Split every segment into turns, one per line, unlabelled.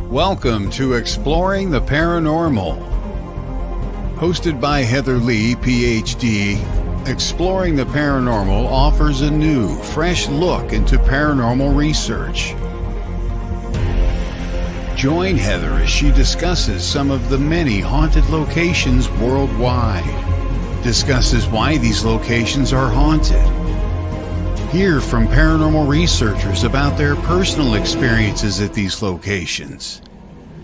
Welcome to Exploring the Paranormal. Hosted by Heather Leigh, PhD, Exploring the Paranormal offers a new, fresh look into paranormal research. Join Heather as she discusses some of the many haunted locations worldwide, discusses why these locations are haunted, hear from paranormal researchers about their personal experiences at these locations.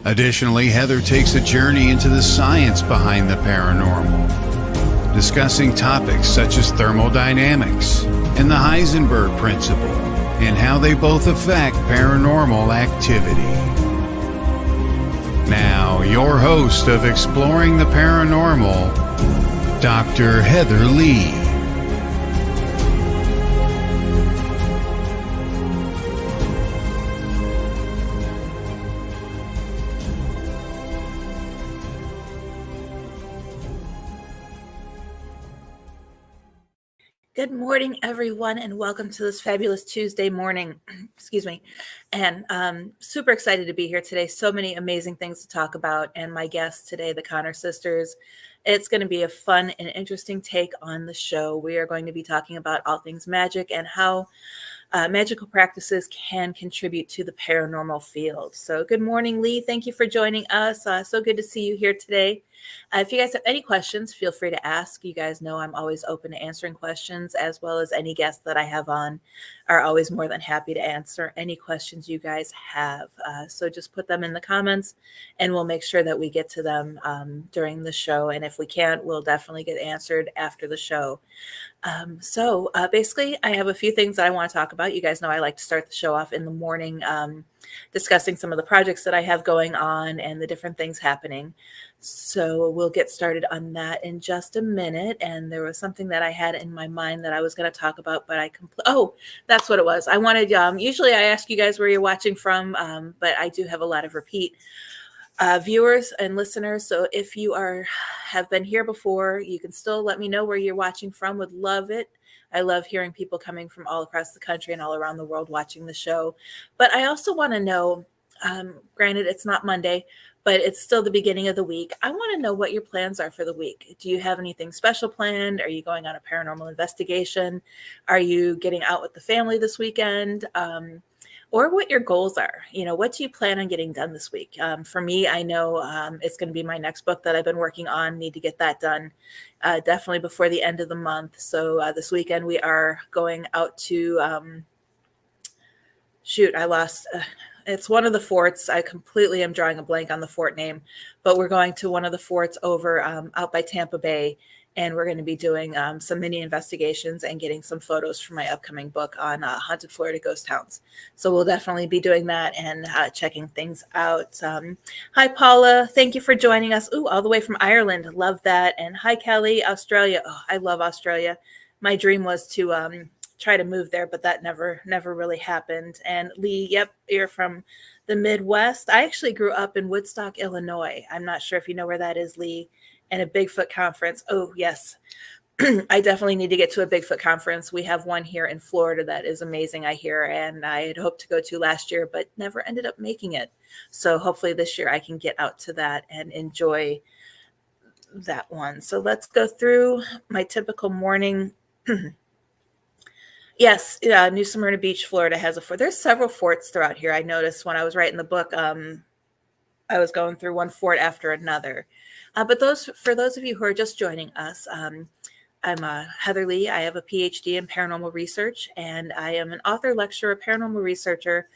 Additionally, Heather takes a journey into the science behind the paranormal, discussing topics such as thermodynamics and the Heisenberg principle and how they both affect paranormal activity. Now, your host of Exploring the Paranormal, Dr. Heather Leigh.
Good morning, everyone, and welcome to this fabulous Tuesday morning. Excuse me. And super excited to be here today. So many amazing things to talk about. And my guests today, the Conner sisters. It's going to be a fun and interesting take on the show. We are going to be talking about all things magic and how magical practices can contribute to the paranormal field. So good morning, Leigh. Thank you for joining us. So good to see you here today. If you guys have any questions, feel free to ask. You guys know I'm always open to answering questions, as well as any guests that I have on are always more than happy to answer any questions you guys have. So just put them in the comments and we'll make sure that we get to them during the show. And if we can't, we'll definitely get answered after the show. So basically, I have a few things that I want to talk about. You guys know I like to start the show off in the morning, discussing some of the projects that I have going on and the different things happening. So we'll get started on that in just a minute. And there was something that I had in my mind that I was going to talk about, but that's what it was. I wanted, usually I ask you guys where you're watching from, but I do have a lot of repeat viewers and listeners. So if you have been here before, you can still let me know where you're watching from. Would love it. I love hearing people coming from all across the country and all around the world watching the show. But I also want to know, granted, it's not Monday, but it's still the beginning of the week. I want to know what your plans are for the week. Do you have anything special planned? Are you going on a paranormal investigation? Are you getting out with the family this weekend? Or what your goals are. What do you plan on getting done this week? For me, I know it's going to be my next book that I've been working on. Need to get that done definitely before the end of the month. So this weekend we are going out to, it's one of the forts. I completely am drawing a blank on the fort name, but we're going to one of the forts over out by Tampa Bay. And we're going to be doing some mini investigations and getting some photos for my upcoming book on haunted Florida ghost towns. So we'll definitely be doing that and checking things out. Hi, Paula. Thank you for joining us. Ooh, all the way from Ireland. Love that. And hi, Kelly, Australia. Oh, I love Australia. My dream was to try to move there, but that never really happened. And Leigh, yep, you're from the Midwest. I actually grew up in Woodstock, Illinois. I'm not sure if you know where that is, Leigh. And a Bigfoot conference. Oh, yes. I definitely need to get to a Bigfoot conference. We have one here in Florida that is amazing, I hear. And I had hoped to go to last year, but never ended up making it. So hopefully this year I can get out to that and enjoy that one. So let's go through my typical morning. Yes, New Smyrna Beach, Florida has a fort. There's several forts throughout here. I noticed when I was writing the book, I was going through one fort after another. But for those of you who are just joining us, I'm Heather Leigh. I have a PhD in paranormal research, and I am an author, lecturer, paranormal researcher,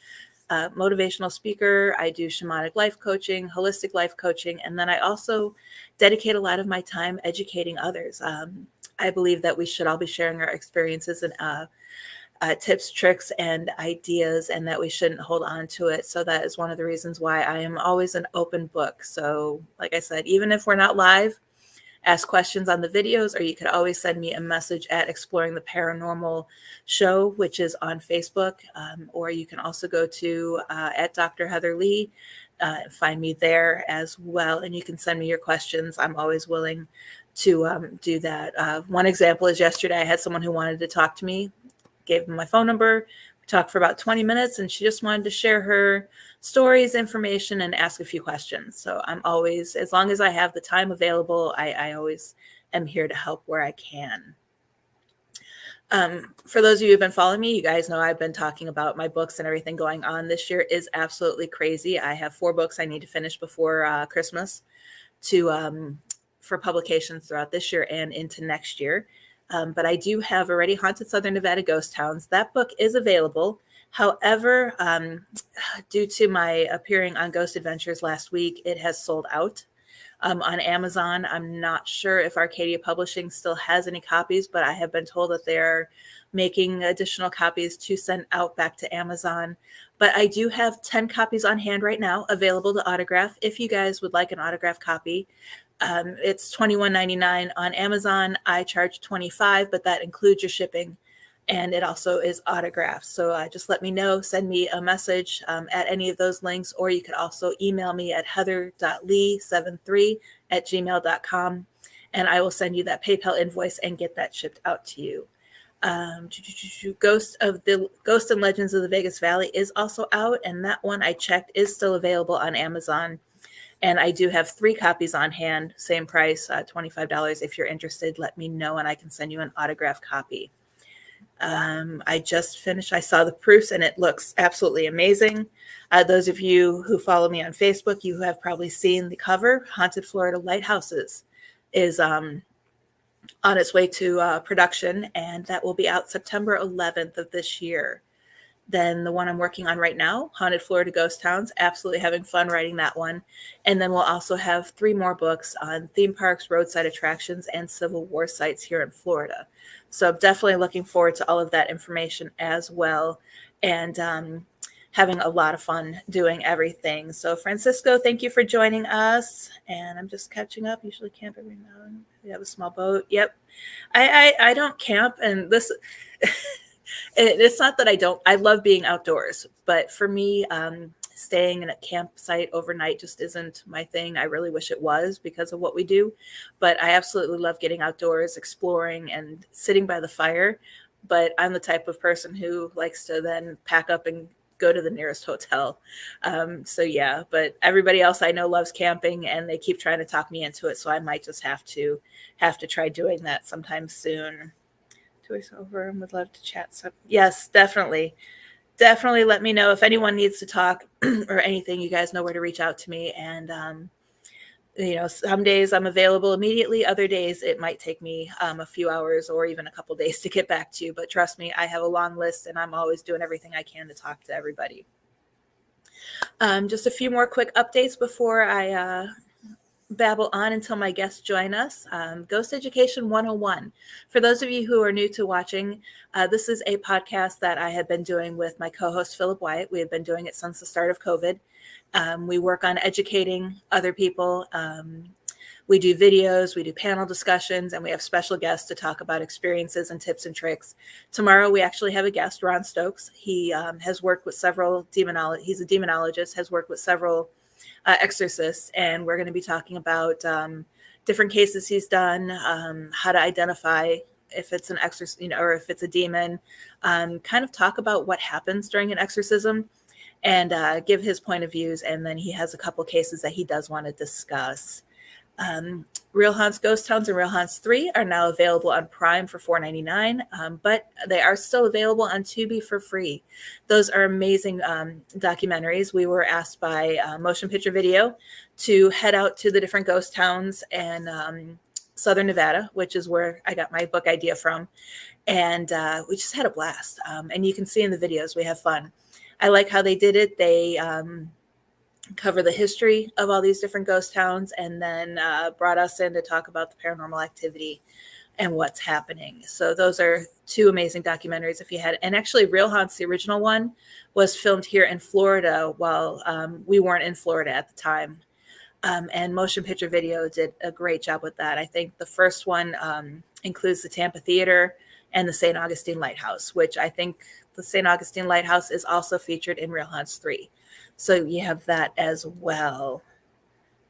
motivational speaker. I do shamanic life coaching, holistic life coaching, and then I also dedicate a lot of my time educating others. I believe that we should all be sharing our experiences and tips, tricks, and ideas, and that we shouldn't hold on to it. So that is one of the reasons why I am always an open book. So like I said, even if we're not live, ask questions on the videos, or you could always send me a message at Exploring the Paranormal Show, which is on Facebook. Or you can also go to at Dr. Heather Leigh, find me there as well. And you can send me your questions. I'm always willing to do that. One example is yesterday I had someone who wanted to talk to me. Gave them my phone number. We talked for about 20 minutes, and she just wanted to share her stories, information, and ask a few questions. So I'm always, as long as I have the time available, I always am here to help where I can. For those of you who've been following me, you guys know I've been talking about my books and everything going on. This year is absolutely crazy. I have 4 books I need to finish before Christmas for publications throughout this year and into next year. But I do have already Haunted Southern Nevada Ghost Towns. That book is available. However, due to my appearing on Ghost Adventures last week, it has sold out. On Amazon, I'm not sure if Arcadia Publishing still has any copies, but I have been told that they're making additional copies to send out back to Amazon. But I do have 10 copies on hand right now available to autograph. If you guys would like an autograph copy, it's $21.99 on Amazon. I charge $25, but that includes your shipping. And it also is autographed. So just let me know, send me a message at any of those links, or you could also email me at heather.lee73@gmail.com, and I will send you that PayPal invoice and get that shipped out to you. Ghost and Legends of the Vegas Valley is also out, and that one I checked is still available on Amazon. And I do have 3 copies on hand, same price, $25. If you're interested, let me know, and I can send you an autographed copy. I just finished, I saw the proofs and it looks absolutely amazing. Those of you who follow me on Facebook, you have probably seen the cover. Haunted Florida Lighthouses is on its way to production, and that will be out September 11th of this year. Then the one I'm working on right now, Haunted Florida Ghost Towns, absolutely having fun writing that one. And then we'll also have 3 more books on theme parks, roadside attractions, and Civil War sites here in Florida. So I'm definitely looking forward to all of that information as well, and having a lot of fun doing everything. So Francisco, thank you for joining us. And I'm just catching up. Usually camp every now. We have a small boat. Yep. I don't camp, and this it's not that I love being outdoors, but for me, staying in a campsite overnight just isn't my thing. I really wish it was because of what we do, but I absolutely love getting outdoors, exploring, and sitting by the fire. But I'm the type of person who likes to then pack up and go to the nearest hotel. So yeah, but everybody else I know loves camping, and they keep trying to talk me into it. So I might just have to try doing that sometime soon. Over and would love to chat. So yes, definitely let me know if anyone needs to talk or anything. You guys know where to reach out to me. And some days I'm available immediately, other days it might take me a few hours or even a couple days to get back to you. But trust me, I have a long list, and I'm always doing everything I can to talk to everybody. Just a few more quick updates before I babble on until my guests join us. Ghost Education 101. For those of you who are new to watching, this is a podcast that I have been doing with my co-host Philip Wyatt. We have been doing it since the start of COVID. We work on educating other people. We do videos, we do panel discussions, and we have special guests to talk about experiences and tips and tricks. Tomorrow, we actually have a guest, Ron Stokes. He has worked with several he's a demonologist, has worked with several exorcists, and we're going to be talking about different cases he's done, how to identify if it's an exorcism, or if it's a demon, kind of talk about what happens during an exorcism, and give his point of views. And then he has a couple cases that he does want to discuss. Real Haunts Ghost Towns and Real Haunts 3 are now available on Prime for $4.99, but they are still available on Tubi for free. Those are amazing documentaries. We were asked by Motion Picture Video to head out to the different ghost towns and Southern Nevada, which is where I got my book idea from. And we just had a blast. And you can see in the videos, we have fun. I like how they did it. They cover the history of all these different ghost towns, and then brought us in to talk about the paranormal activity and what's happening. So those are 2 amazing documentaries if you had. And actually Real Haunts, the original one, was filmed here in Florida while we weren't in Florida at the time. And Motion Picture Video did a great job with that. I think the first one includes the Tampa Theater and the St. Augustine Lighthouse, which I think the St. Augustine Lighthouse is also featured in Real Haunts 3. So you have that as well.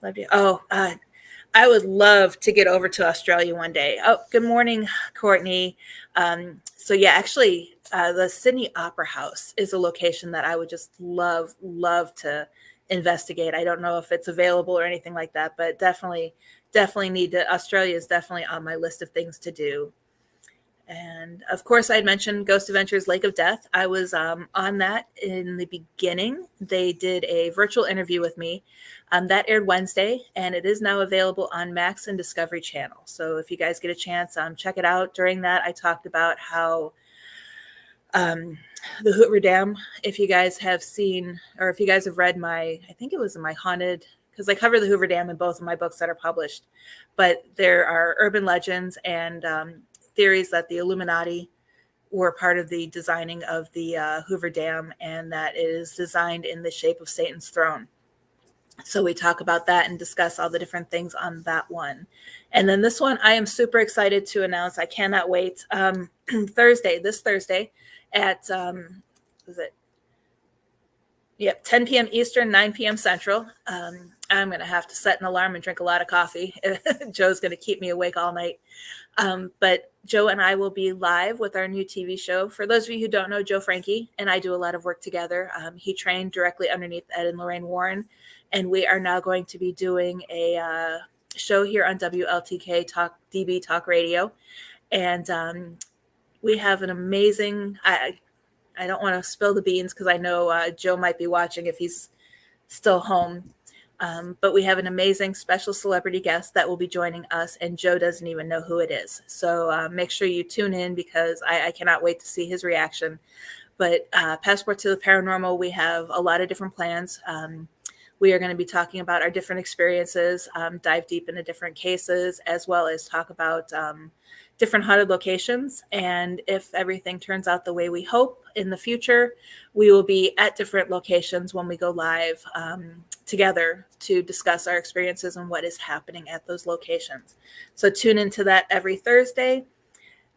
Love you. Oh, I I would love to get over to Australia one day. Oh, good morning, Courtney. So yeah, actually, the Sydney Opera House is a location that I would just love to investigate. I don't know if it's available or anything like that, but definitely need to. Australia is definitely on my list of things to do. And of course, I had mentioned Ghost Adventures Lake of Death. I was on that in the beginning. They did a virtual interview with me. That aired Wednesday, and it is now available on Max and Discovery Channel. So if you guys get a chance, check it out. During that, I talked about how the Hoover Dam, if you guys have seen, or if you guys have read I think it was in my haunted, because I cover the Hoover Dam in both of my books that are published, but there are urban legends and theories that the Illuminati were part of the designing of the Hoover Dam, and that it is designed in the shape of Satan's throne. So we talk about that and discuss all the different things on that one. And then this one, I am super excited to announce. I cannot wait. This Thursday at, is it? Yep, 10 p.m. Eastern, 9 p.m. Central. I'm going to have to set an alarm and drink a lot of coffee. Joe's going to keep me awake all night. But Joe and I will be live with our new TV show. For those of you who don't know, Joe Frankie and I do a lot of work together. He trained directly underneath Ed and Lorraine Warren. And we are now going to be doing a show here on WLTK DB Talk Radio. And we have an amazing, I don't want to spill the beans because I know Joe might be watching if he's still home. But we have an amazing special celebrity guest that will be joining us, and Joe doesn't even know who it is. So make sure you tune in because I cannot wait to see his reaction. But Passport to the Paranormal, we have a lot of different plans. We are going to be talking about our different experiences, dive deep into different cases, as well as talk about different haunted locations. And if everything turns out the way we hope in the future, we will be at different locations when we go live together to discuss our experiences and what is happening at those locations. So tune into that every Thursday.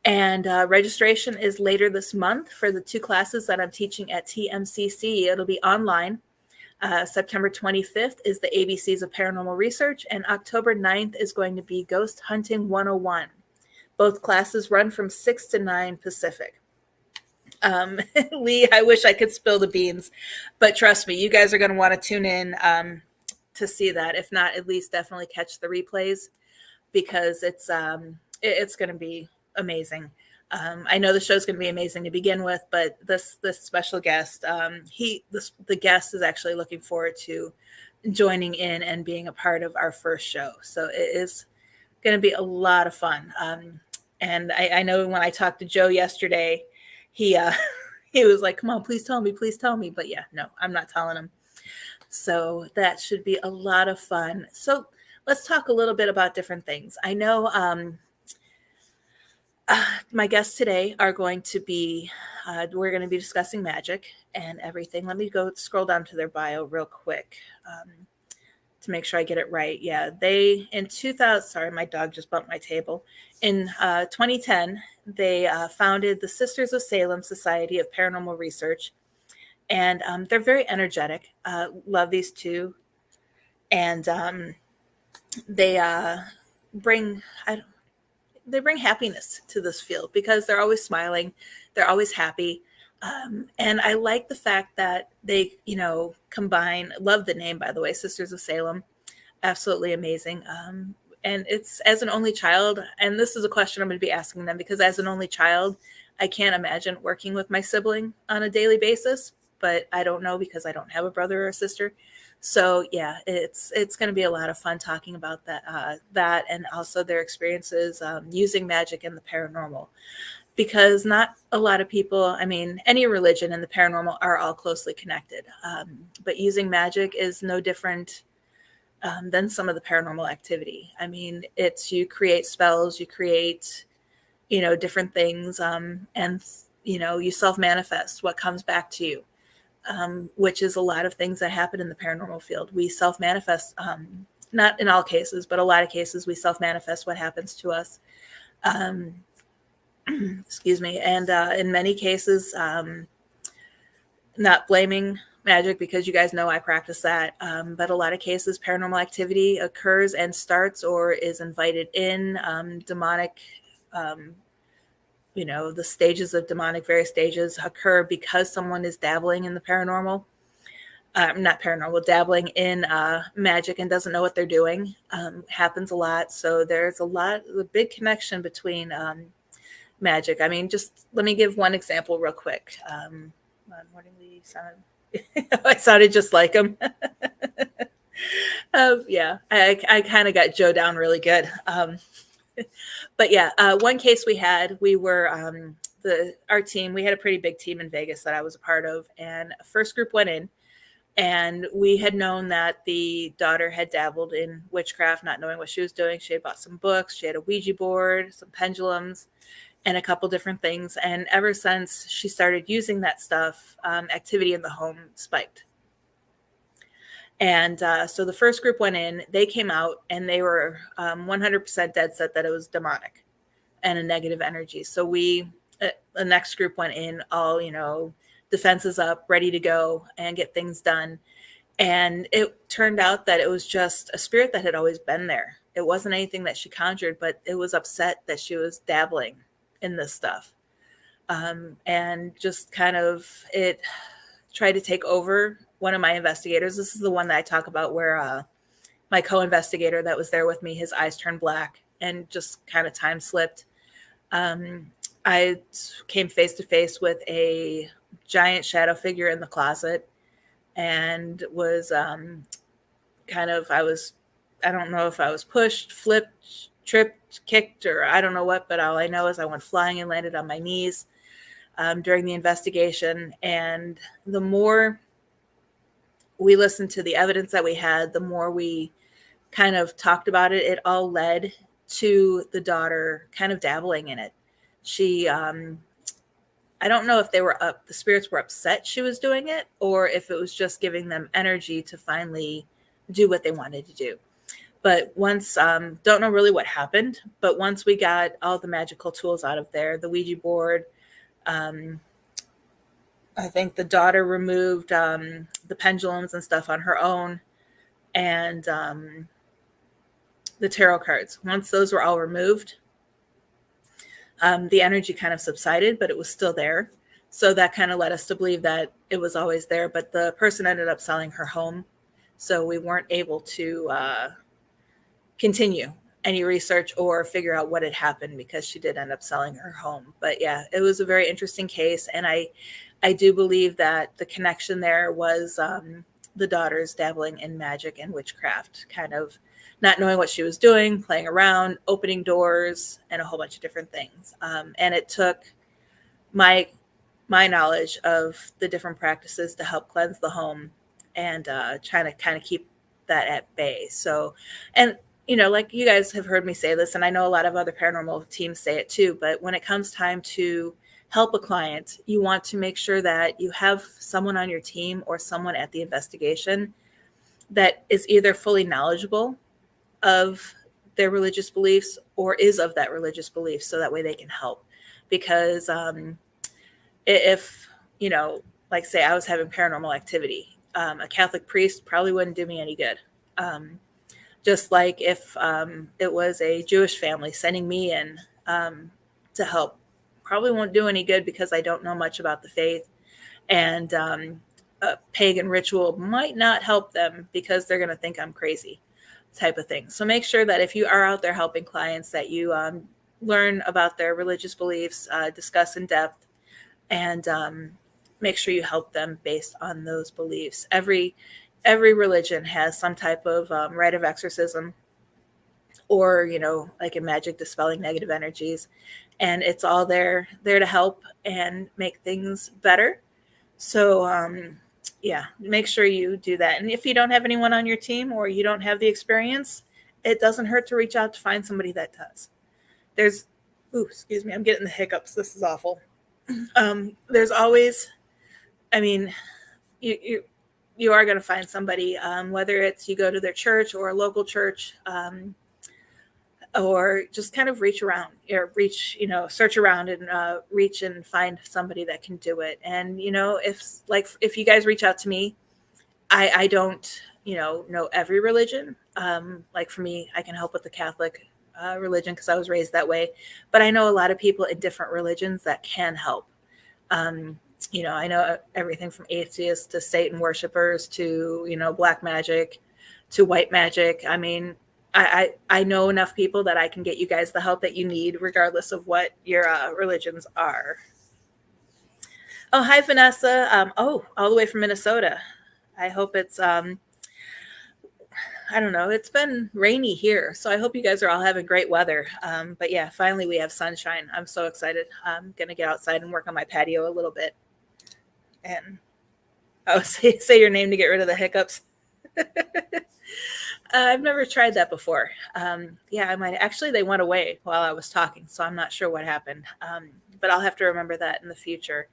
And registration is later this month for the 2 classes that I'm teaching at TMCC. It'll be online. September 25th is the ABCs of Paranormal Research, and October 9th is going to be Ghost Hunting 101. Both classes run from 6 to 9 Pacific. Lee, I wish I could spill the beans, but trust me, you guys are going to want to tune in to see that. If not, at least definitely catch the replays because it's going to be amazing. I know the show's going to be amazing to begin with, but this special guest, the guest is actually looking forward to joining in and being a part of our first show. So it is going to be a lot of fun. And I know when I talked to Joe yesterday, he was like, "Come on, please tell me." But yeah, no, I'm not telling him. So that should be a lot of fun. So let's talk a little bit about different things. I know my guests today are going to be, we're going to be discussing Magick and everything. Let me go scroll down to their bio real quick to make sure I get it right. Yeah, they, in 2000, sorry, my dog just bumped my table. In 2010, they founded the Sisters of Salem Society of Paranormal Research. And they're very energetic. Love these two. And they bring happiness to this field because they're always smiling. They're always happy. And I like the fact that they, combine, love the name, by the way, Sisters of Salem. Absolutely amazing. And it's as an only child. And this is a question I'm going to be asking them because as an only child, I can't imagine working with my sibling on a daily basis, but I don't know because I don't have a brother or a sister. So yeah, it's going to be a lot of fun talking about that and also their experiences using magic and the paranormal, because not a lot of people, I mean, any religion and the paranormal are all closely connected, but using magic is no different than some of the paranormal activity. I mean, you create spells, you create, different things, and you self-manifest what comes back to you. Which is a lot of things that happen in the paranormal field. We self-manifest, not in all cases, but a lot of cases, we self-manifest what happens to us. Excuse me. And in many cases, not blaming magic because you guys know I practice that. But a lot of cases, paranormal activity occurs and starts or is invited in. Demonic, the stages of demonic, various stages occur because someone is dabbling in the paranormal. Not paranormal, dabbling in magic and doesn't know what they're doing. Happens a lot. So there's a big connection between magic. I mean, just let me give one example real quick. Morningly I sounded just like him. Yeah, I kind of got Joe down really good. But yeah, one case we were our team. We had a pretty big team in Vegas that I was a part of, and first group went in, and we had known that the daughter had dabbled in witchcraft, not knowing what she was doing. She had bought some books, she had a Ouija board, some pendulums, and a couple different things. And ever since she started using that stuff, activity in the home spiked. And so the first group went in, they came out, and they were 100% dead set that it was demonic and a negative energy. So the next group went in, all, defenses up, ready to go and get things done. And it turned out that it was just a spirit that had always been there. It wasn't anything that she conjured, but it was upset that she was dabbling in this stuff. And just kind of it tried to take over one of my investigators. This is the one that I talk about where my co-investigator that was there with me, his eyes turned black and just kind of time slipped. I came face to face with a giant shadow figure in the closet and was I don't know if I was pushed, flipped, tripped, kicked, or I don't know what, but all I know is I went flying and landed on my knees during the investigation. And the more we listened to the evidence that we had, the more we kind of talked about it, it all led to the daughter kind of dabbling in it. She, I don't know if the spirits were upset she was doing it, or if it was just giving them energy to finally do what they wanted to do. But once, don't know really what happened, but once we got all the magical tools out of there, the Ouija board, I think the daughter removed the pendulums and stuff on her own, and the tarot cards. Once those were all removed, the energy kind of subsided, but it was still there. So that kind of led us to believe that it was always there, but the person ended up selling her home. So we weren't able to continue any research or figure out what had happened because she did end up selling her home. But yeah, it was a very interesting case. And I do believe that the connection there was the daughters dabbling in magic and witchcraft, kind of not knowing what she was doing, playing around, opening doors, and a whole bunch of different things. And it took my knowledge of the different practices to help cleanse the home and trying to kind of keep that at bay. So, and like you guys have heard me say this, and I know a lot of other paranormal teams say it too, but when it comes time to help a client, you want to make sure that you have someone on your team or someone at the investigation that is either fully knowledgeable of their religious beliefs or is of that religious belief, so that way they can help. Because if, like say I was having paranormal activity, a Catholic priest probably wouldn't do me any good. Just like if it was a Jewish family sending me in to help, probably won't do any good because I don't know much about the faith. And a pagan ritual might not help them because they're going to think I'm crazy, type of thing. So make sure that if you are out there helping clients, that you learn about their religious beliefs, discuss in depth, and make sure you help them based on those beliefs. Every religion has some type of rite of exorcism, or like in magic, dispelling negative energies, and it's all there to help and make things better. So yeah, make sure you do that. And if you don't have anyone on your team or you don't have the experience, it doesn't hurt to reach out to find somebody that does. Excuse me, I'm getting the hiccups. This is awful. There's always, you are going to find somebody, whether it's you go to their church or a local church. or just kind of reach around or reach, search around and reach and find somebody that can do it. And, if you guys reach out to me, I don't, know every religion. Like for me, I can help with the Catholic religion because I was raised that way. But I know a lot of people in different religions that can help. I know everything from atheists to Satan worshipers to, black magic to white magic. I mean, I know enough people that I can get you guys the help that you need, regardless of what your religions are. Oh, hi, Vanessa. All the way from Minnesota. I hope it's, I don't know, it's been rainy here. So I hope you guys are all having great weather. But yeah, finally we have sunshine. I'm so excited. I'm going to get outside and work on my patio a little bit. And say your name to get rid of the hiccups. I've never tried that before. Yeah, I might actually. They went away while I was talking, so I'm not sure what happened. But I'll have to remember that in the future.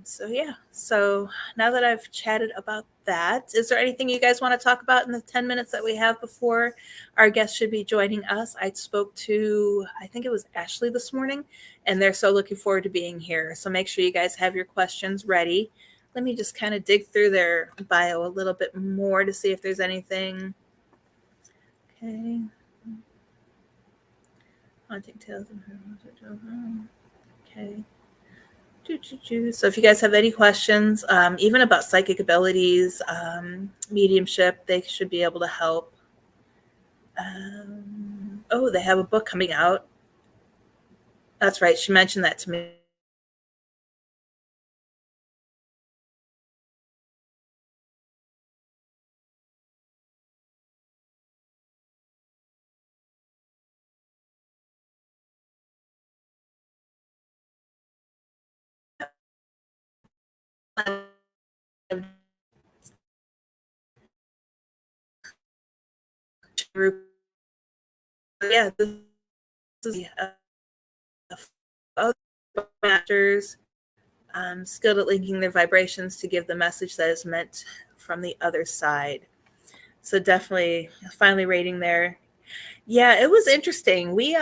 So now that I've chatted about that, is there anything you guys want to talk about in the 10 minutes that we have before our guest should be joining us? I spoke to, I think it was Ashley this morning, and they're so looking forward to being here. So make sure you guys have your questions ready. Let me just kind of dig through their bio a little bit more to see if there's anything. Okay. Haunting tales. Okay. So if you guys have any questions, even about psychic abilities, mediumship, they should be able to help. They have a book coming out. That's right. She mentioned that to me. Yeah, this is masters skilled at linking their vibrations to give the message that is meant from the other side. So definitely, finally rating there. Yeah, it was interesting. We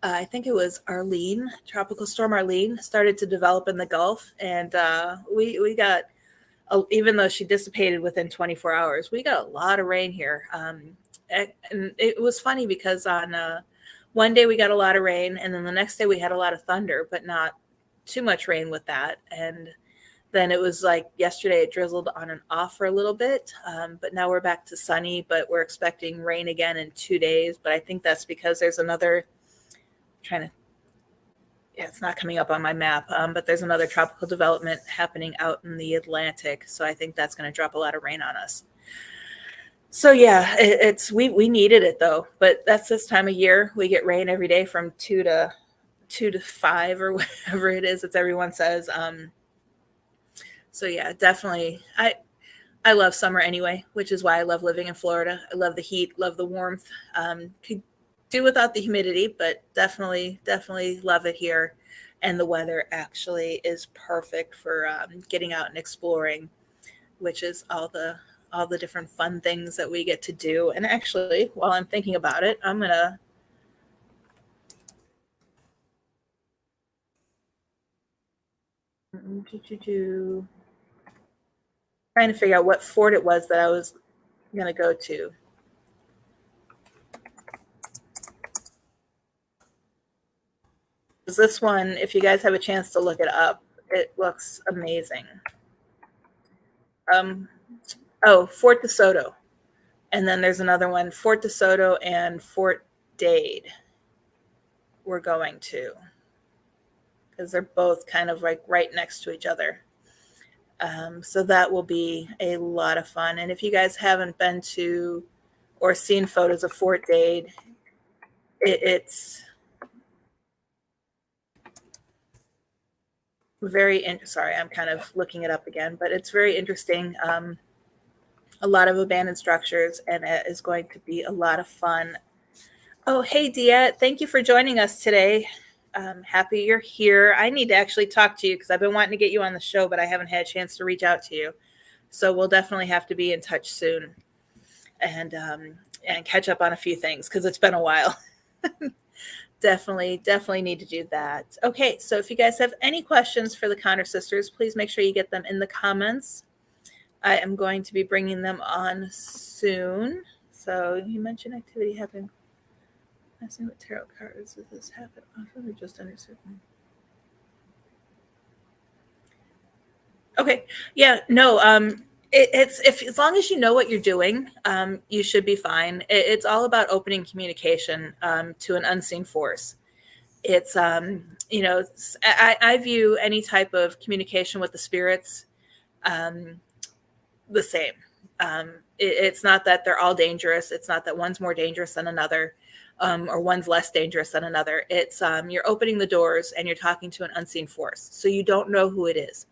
I think it was Arlene, Tropical Storm Arlene, started to develop in the Gulf, and we got, even though she dissipated within 24 hours, we got a lot of rain here. And it was funny because on one day we got a lot of rain, and then the next day we had a lot of thunder, but not too much rain with that. And then it was like yesterday it drizzled on and off for a little bit, but now we're back to sunny, but we're expecting rain again in 2 days. But I think that's because there's another it's not coming up on my map, but there's another tropical development happening out in the Atlantic. So I think that's going to drop a lot of rain on us. So yeah, we needed it though, but that's this time of year. We get rain every day from 2 to 5 or whatever it is. It's everyone says. So yeah, definitely. I love summer anyway, which is why I love living in Florida. I love the heat, love the warmth. Could do without the humidity, but definitely love it here. And the weather actually is perfect for getting out and exploring, which is all the different fun things that we get to do. And actually, while I'm thinking about it, I'm gonna trying to figure out what fort it was that I was gonna go to. This one, if you guys have a chance to look it up, it looks amazing. Fort DeSoto. And then there's another one, Fort DeSoto and Fort Dade we're going to, because they're both kind of like right next to each other. So that will be a lot of fun. And if you guys haven't been to or seen photos of Fort Dade, it's sorry, I'm kind of looking it up again, but it's very interesting. A lot of abandoned structures, and it is going to be a lot of fun. Oh, hey, Diet. Thank you for joining us today. Happy you're here. I need to actually talk to you because I've been wanting to get you on the show, but I haven't had a chance to reach out to you. So we'll definitely have to be in touch soon. And and catch up on a few things because it's been a while. Definitely need to do that. Okay, so if you guys have any questions for the Conner sisters, please make sure you get them in the comments. I am going to be bringing them on soon. So you mentioned activity happening. Asking what tarot cards does this happen often or just under certain? Okay, yeah, no, it's if as long as you know what you're doing, you should be fine. It's all about opening communication to an unseen force. It's I view any type of communication with the spirits the same. It's not that they're all dangerous. It's not that one's more dangerous than another, or one's less dangerous than another. It's you're opening the doors and you're talking to an unseen force, so you don't know who it is.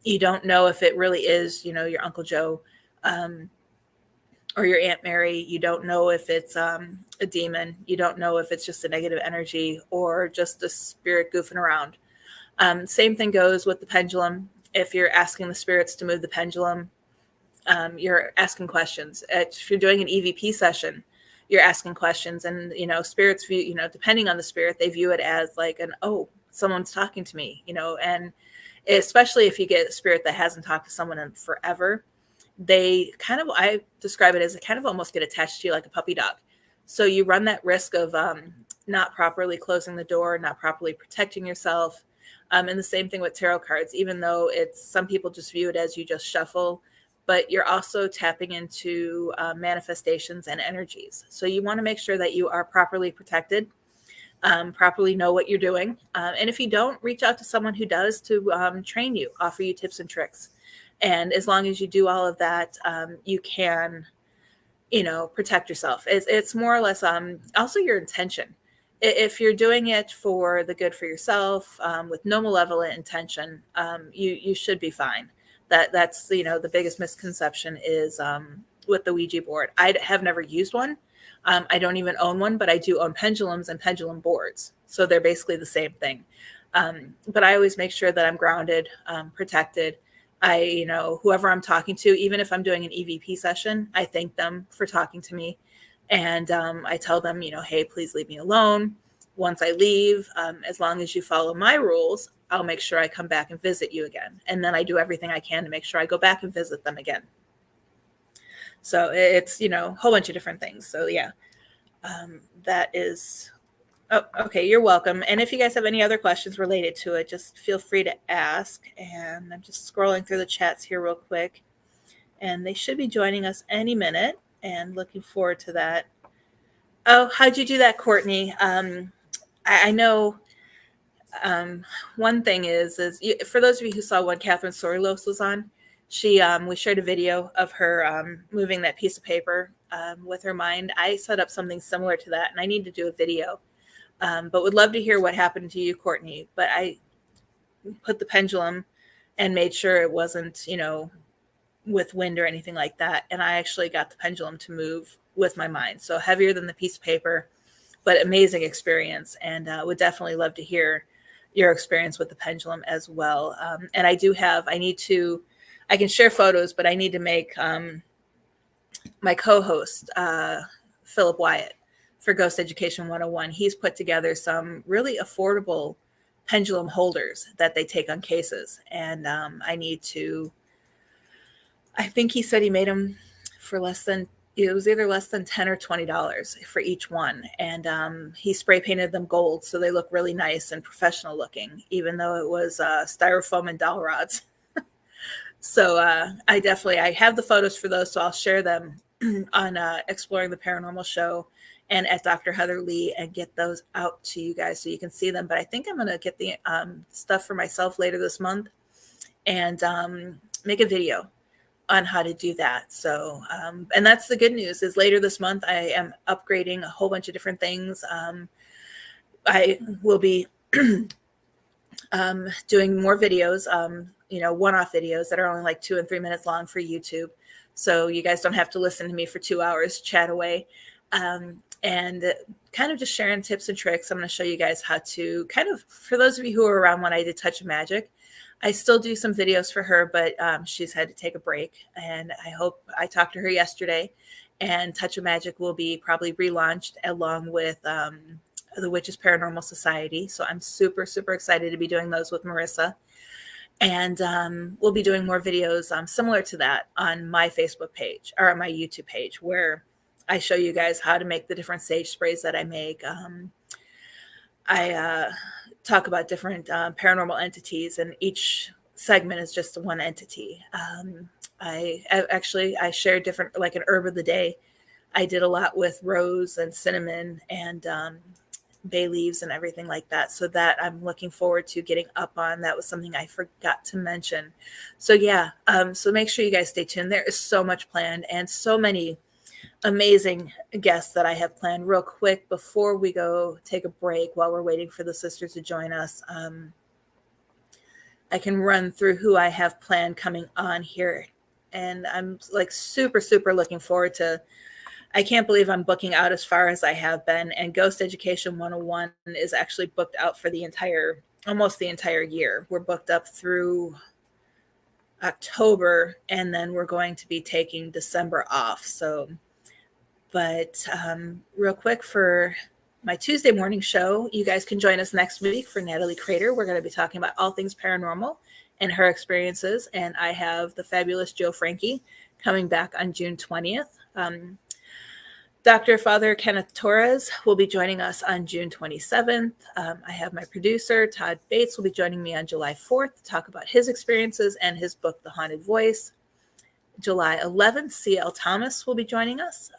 You don't know if it really is, your Uncle Joe, or your Aunt Mary. You don't know if it's a demon. You don't know if it's just a negative energy or just a spirit goofing around. Same thing goes with the pendulum. If you're asking the spirits to move the pendulum, you're asking questions. If you're doing an EVP session, you're asking questions, and spirits view, depending on the spirit, they view it as like someone's talking to me, and especially if you get a spirit that hasn't talked to someone in forever, I describe it as kind of almost get attached to you like a puppy dog. So you run that risk of not properly closing the door, not properly protecting yourself. And the same thing with tarot cards, even though some people just view it as you just shuffle, but you're also tapping into manifestations and energies. So you want to make sure that you are properly protected, properly know what you're doing. And if you don't, reach out to someone who does to train you, offer you tips and tricks. And as long as you do all of that, you can, protect yourself. It's more or less also your intention. If you're doing it for the good for yourself, with no malevolent intention, you should be fine. That's the biggest misconception is with the Ouija board. I have never used one. I don't even own one, but I do own pendulums and pendulum boards. So they're basically the same thing. But I always make sure that I'm grounded, protected. Whoever I'm talking to, even if I'm doing an EVP session, I thank them for talking to me. And I tell them, hey, please leave me alone. Once I leave, as long as you follow my rules, I'll make sure I come back and visit you again. And then I do everything I can to make sure I go back and visit them again. So it's, a whole bunch of different things. So yeah, that is, oh, okay. You're welcome. And if you guys have any other questions related to it, just feel free to ask. And I'm just scrolling through the chats here real quick, and they should be joining us any minute, and looking forward to that. Oh, how'd you do that, Courtney? I know one thing is for those of you who saw when Catherine Sorilos was on, we shared a video of her moving that piece of paper with her mind. I set up something similar to that, and I need to do a video, but would love to hear what happened to you, Courtney. But I put the pendulum and made sure it wasn't, with wind or anything like that. And I actually got the pendulum to move with my mind. So heavier than the piece of paper, but amazing experience. And would definitely love to hear your experience with the pendulum as well. And I can share photos, but I need to make my co-host, Philip Wyatt, for Ghost Education 101. He's put together some really affordable pendulum holders that they take on cases. And I think he said he made them for it was either less than $10 or $20 for each one. And he spray painted them gold, so they look really nice and professional looking, even though it was styrofoam and dowel rods. So I have the photos for those, so I'll share them on Exploring the Paranormal Show and at Dr. Heather Leigh, and get those out to you guys so you can see them. But I think I'm going to get the stuff for myself later this month and make a video on how to do that. So, and that's the good news, is later this month, I am upgrading a whole bunch of different things. I will be doing more videos, one-off videos that are only like 2 and 3 minutes long for YouTube. So you guys don't have to listen to me for 2 hours, chat away. And kind of just sharing tips and tricks. I'm going to show you guys how to for those of you who were around when I did Touch of Magick, I still do some videos for her, but she's had to take a break. And I talked to her yesterday, and Touch of Magick will be probably relaunched along with the Witches Paranormal Society. So I'm super, super excited to be doing those with Marissa. And we'll be doing more videos similar to that on my Facebook page or on my YouTube page, where I show you guys how to make the different sage sprays that I make. I talk about different paranormal entities, and each segment is just one entity. I share different, like an herb of the day. I did a lot with rose and cinnamon and bay leaves and everything like that. So that I'm looking forward to getting up on. That was something I forgot to mention. So yeah, so make sure you guys stay tuned. There is so much planned and so many amazing guests that I have planned. Real quick, before we go take a break, while we're waiting for the sisters to join us, I can run through who I have planned coming on here. And I'm like super, super looking forward to, I can't believe I'm booking out as far as I have been. And Ghost Education 101 is actually booked out for almost the entire year. We're booked up through October, and then we're going to be taking December off. So, but real quick, for my Tuesday morning show, you guys can join us next week for Natalie Crater. We're going to be talking about all things paranormal and her experiences. And I have the fabulous Joe Frankie coming back on June 20th. Dr. Father Kenneth Torres will be joining us on June 27th. I have my producer, Todd Bates, will be joining me on July 4th to talk about his experiences and his book, The Haunted Voice. July 11th, C.L. Thomas will be joining us.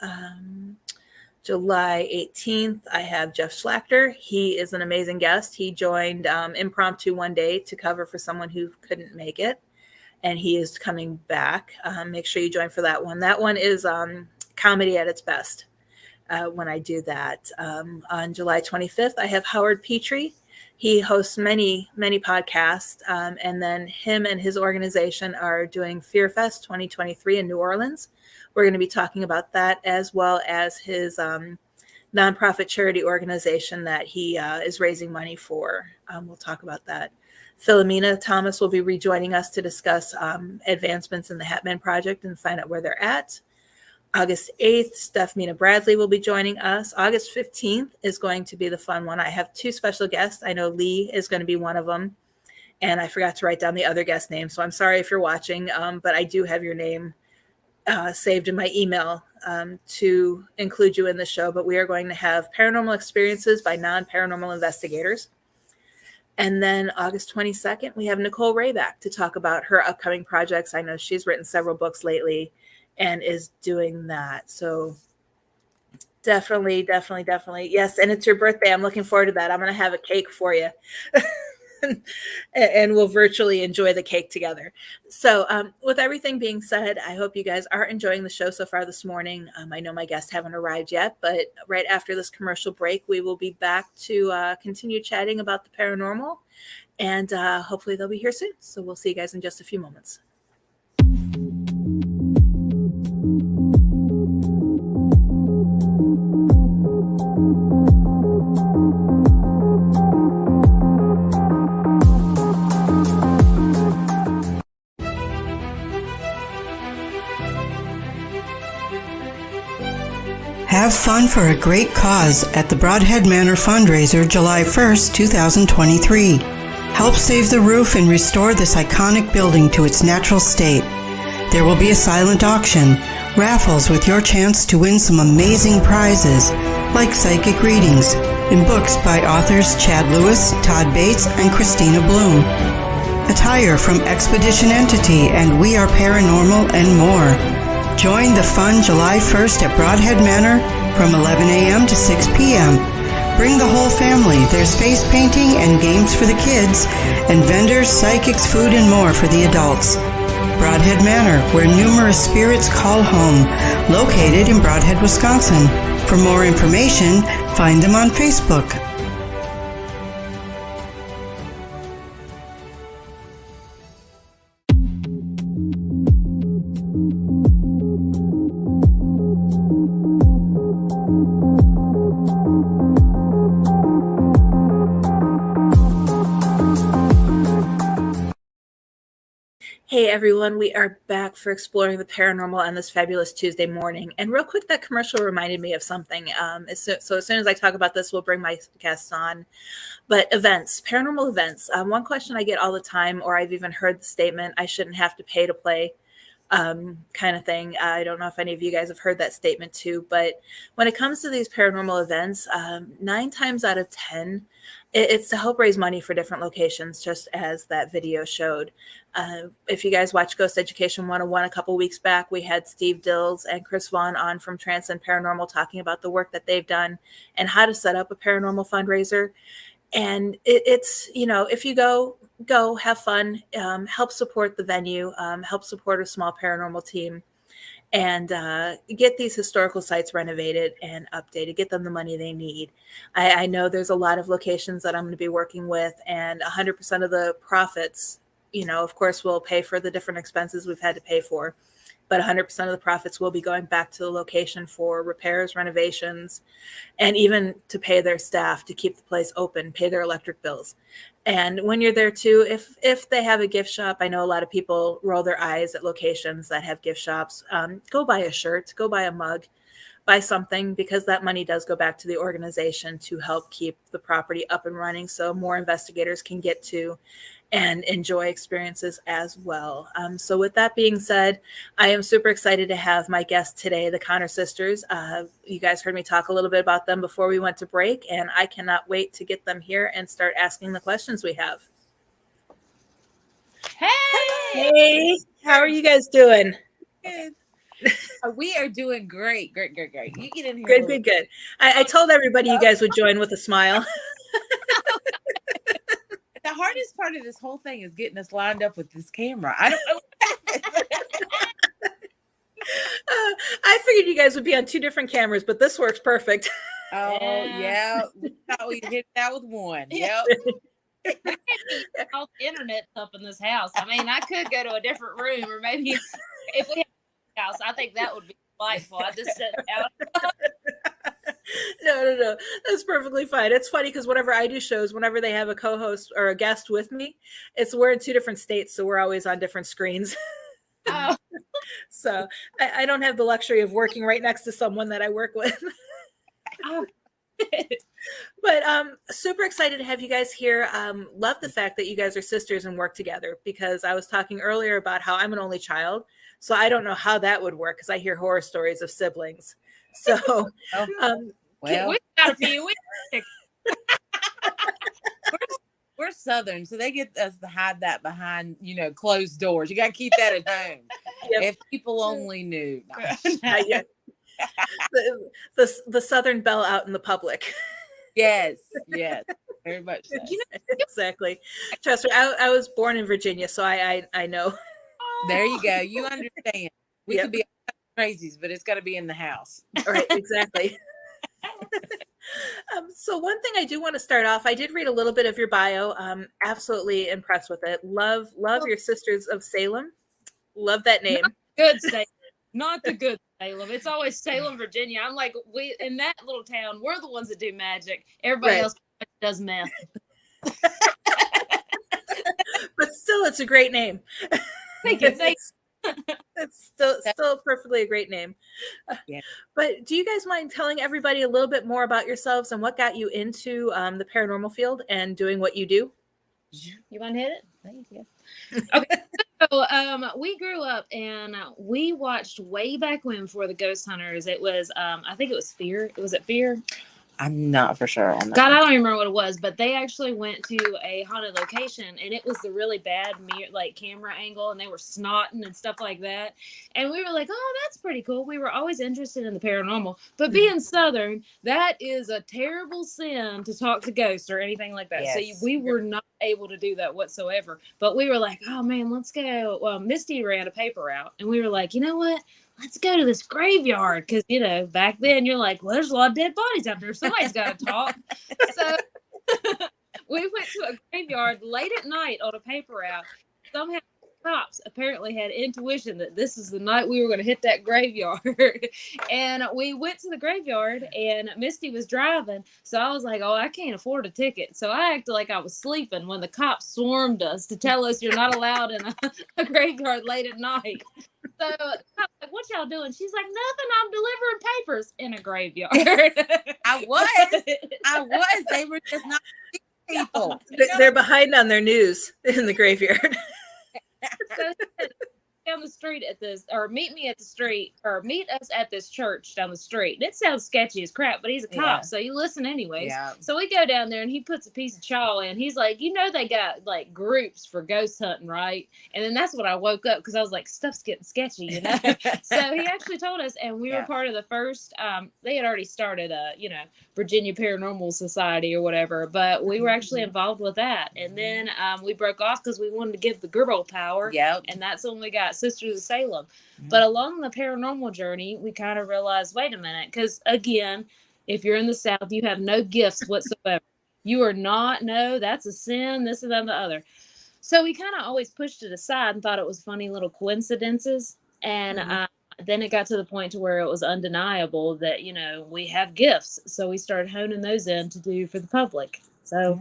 July 18th, I have Jeff Schlachter. He is an amazing guest. He joined impromptu one day to cover for someone who couldn't make it, and he is coming back. Make sure you join for that one. That one is comedy at its best. When I do that. On July 25th, I have Howard Petrie. He hosts many, many podcasts. And then him and his organization are doing Fear Fest 2023 in New Orleans. We're going to be talking about that, as well as his nonprofit charity organization that he is raising money for. We'll talk about that. Philomena Thomas will be rejoining us to discuss advancements in the Hatman Project and find out where they're at. August 8th, Stephmina Bradley will be joining us. August 15th is going to be the fun one. I have two special guests. I know Lee is going to be one of them, and I forgot to write down the other guest name, so I'm sorry if you're watching, but I do have your name saved in my email to include you in the show. But we are going to have paranormal experiences by non-paranormal investigators. And then August 22nd, we have Nicole Ray back to talk about her upcoming projects. I know she's written several books lately and is doing that. So definitely. Yes. And it's your birthday. I'm looking forward to that. I'm going to have a cake for you and we'll virtually enjoy the cake together. So with everything being said, I hope you guys are enjoying the show so far this morning. I know my guests haven't arrived yet, but right after this commercial break, we will be back to continue chatting about the paranormal, and hopefully they'll be here soon. So we'll see you guys in just a few moments.
Have fun for a great cause at the Broadhead Manor fundraiser July 1st, 2023. Help save the roof and restore this iconic building to its natural state. There will be a silent auction, raffles with your chance to win some amazing prizes, like psychic readings, and books by authors Chad Lewis, Todd Bates, and Christina Bloom. Attire from Expedition Entity and We Are Paranormal, and more. Join the fun July 1st at Broadhead Manor from 11 a.m. to 6 p.m. Bring the whole family. There's face painting and games for the kids, and vendors, psychics, food, and more for the adults. Broadhead Manor, where numerous spirits call home, located in Broadhead, Wisconsin. For more information, find them on Facebook.
Hey everyone, we are back for exploring the paranormal on this fabulous Tuesday morning. And real quick, that commercial reminded me of something. So as soon as I talk about this, we'll bring my guests on. But events, paranormal events. One question I get all the time, or I've even heard the statement, I shouldn't have to pay to play, kind of thing. I don't know if any of you guys have heard that statement too, but when it comes to these paranormal events, 9 times out of 10, it's to help raise money for different locations, just as that video showed. If you guys watched Ghost Education 101 a couple weeks back, we had Steve Dills and Chris Vaughn on from Transcend Paranormal talking about the work that they've done and how to set up a paranormal fundraiser. And it's, if you go have fun, help support the venue, help support a small paranormal team, and get these historical sites renovated and updated, get them the money they need. I know there's a lot of locations that I'm going to be working with, and 100% of the profits, of course, will pay for the different expenses we've had to pay for. But 100% of the profits will be going back to the location for repairs, renovations, and even to pay their staff to keep the place open, pay their electric bills. And when you're there too, if they have a gift shop, I know a lot of people roll their eyes at locations that have gift shops. Go buy a shirt, go buy a mug, buy something, because that money does go back to the organization to help keep the property up and running so more investigators can get to and enjoy experiences as well. So with that being said, I am super excited to have my guest today, the Conner sisters. You guys heard me talk a little bit about them before we went to break, and I cannot wait to get them here and start asking the questions we have. Hey, how are you guys doing?
Good. We are doing great. Great. You get in here.
Good. I told everybody you guys would join with a smile.
The hardest part of this whole thing is getting us lined up with this camera. I don't know.
I figured you guys would be on 2 different cameras, but this works perfect.
Oh, yeah. We thought we hit that with one. Yep.
All the internet's up in this house. I mean, I could go to a different room, or maybe if we had a house, I think that would be delightful. I just sit down.
No. That's perfectly fine. It's funny because whenever I do shows, whenever they have a co-host or a guest with me, we're in 2 different states, so we're always on different screens.
Oh.
So I don't have the luxury of working right next to someone that I work with.
Oh.
But super excited to have you guys here. Love the fact that you guys are sisters and work together, because I was talking earlier about how I'm an only child, so I don't know how that would work because I hear horror stories of siblings. So
Well,
We got a few.
we're Southern, so they get us to hide that behind, closed doors. You got to keep that at home.
Yep.
If people only knew.
Not yet. The Southern belle out in the public.
Yes, very much so.
Exactly. Trust me, I was born in Virginia, so I know.
There you go. You understand. We
Yep.
could be crazies, but it's got to be in the house.
Right, exactly. So one thing I do want to start off, I did read a little bit of your bio. Absolutely impressed with it. Love your Sisters of Salem. Love that name.
Good Salem, not the good Salem. It's always Salem, Virginia. I'm like, we in that little town, we're the ones that do magic. Everybody
Right.
else does meth.
But still, it's a great name.
Thank you.
It's still perfectly a great name.
Yeah.
But do you guys mind telling everybody a little bit more about yourselves and what got you into the paranormal field and doing what you do?
You want to hit it? Thank you. Okay. So we grew up and we watched way back when for the Ghost Hunters. It was I think it was Fear. Was it Fear?
I'm not for sure on that.
God, I don't even remember what it was, but they actually went to a haunted location, and it was the really bad camera angle, and they were snotting and stuff like that. And we were like, oh, that's pretty cool. We were always interested in the paranormal, but being Southern, that is a terrible sin to talk to ghosts or anything like that.
Yes.
So we were not able to do that whatsoever. But we were like, oh man, let's go. Well, Misty ran a paper out, and we were like, you know what? Let's go to this graveyard. Because, back then you're like, well, there's a lot of dead bodies out there. Somebody's got to talk. So we went to a graveyard late at night on a paper route. Somehow cops apparently had intuition that this is the night we were going to hit that graveyard. And we went to the graveyard, and Misty was driving. So I was like, oh, I can't afford a ticket. So I acted like I was sleeping when the cops swarmed us to tell us you're not allowed in a graveyard late at night. So the cop's like, what y'all doing? She's like, nothing. I'm delivering papers in a graveyard.
I was. They were just not people.
They're behind on their news in the graveyard.
So he said, down the street at this, or meet me at the street, or meet us at this church down the street. And it sounds sketchy as crap, but he's a cop,
Yeah.
so you listen anyways.
Yeah.
So we go down there, and he puts a piece of chalk in. He's like, you know, they got like groups for ghost hunting, right? And then that's when I woke up, because I was like, stuff's getting sketchy, you know. So he actually told us, and we were part of the first. They had already started a, Virginia Paranormal Society or whatever, but we were actually involved with that. And then we broke off because we wanted to give the girl power.
Yep.
And that's when we got Sisters of Salem. But along the paranormal journey, we kind of realized, wait a minute, because again, if you're in the South, you have no gifts whatsoever. You are not, no, that's a sin, this and that and the other. So we kind of always pushed it aside and thought it was funny little coincidences. And then it got to the point to where it was undeniable that, we have gifts. So we started honing those in to do for the public. So.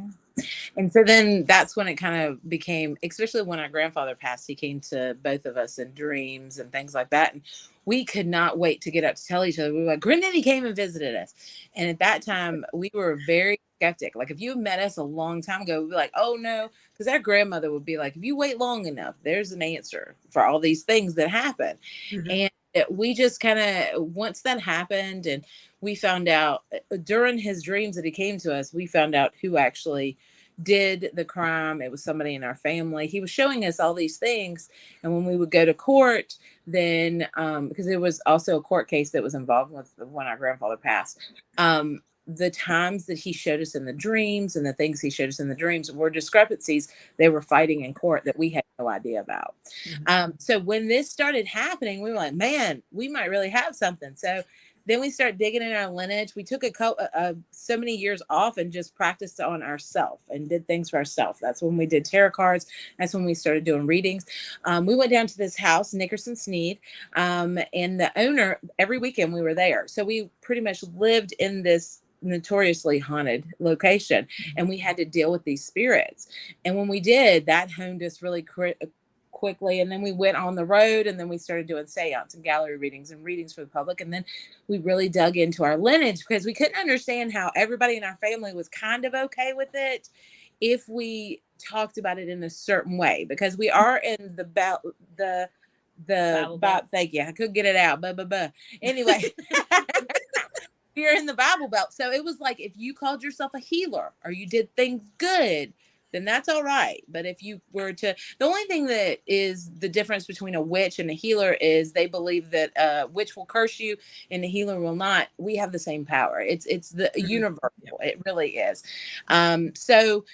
And so then that's when it kind of became, especially when our grandfather passed, he came to both of us in dreams and things like that. And we could not wait to get up to tell each other. We were like, Granddaddy came and visited us. And at that time, we were very skeptic. Like, if you met us a long time ago, we'd be like, oh no. Because our grandmother would be like, if you wait long enough, there's an answer for all these things that happen. And we just kind of, once that happened, and we found out during his dreams that he came to us, we found out who actually did the crime. It was somebody in our family. He was showing us all these things. And when we would go to court, then because there was also a court case that was involved with when our grandfather passed, the times that he showed us in the dreams and the things he showed us in the dreams were discrepancies they were fighting in court that we had no idea about. So when this started happening, we were like, man, we might really have something. So then we started digging in our lineage. We took so many years off and just practiced on ourselves and did things for ourselves. That's when we did tarot cards. That's when we started doing readings. We went down to this house, Nickerson Sneed, and the owner, every weekend we were there. So we pretty much lived in this notoriously haunted location, and we had to deal with these spirits. And when we did, that honed us really quickly. And then we went on the road, and then we started doing seance and gallery readings and readings for the public. And then we really dug into our lineage, because we couldn't understand how everybody in our family was kind of okay with it if we talked about it in a certain way, because we are in the thank you, I couldn't get it out, anyway. You're in the Bible Belt. So it was like, if you called yourself a healer or you did things good, then that's all right. But if you were to, the only thing that is the difference between a witch and a healer is they believe that a witch will curse you and the healer will not. We have the same power. It's the universal. It really is. So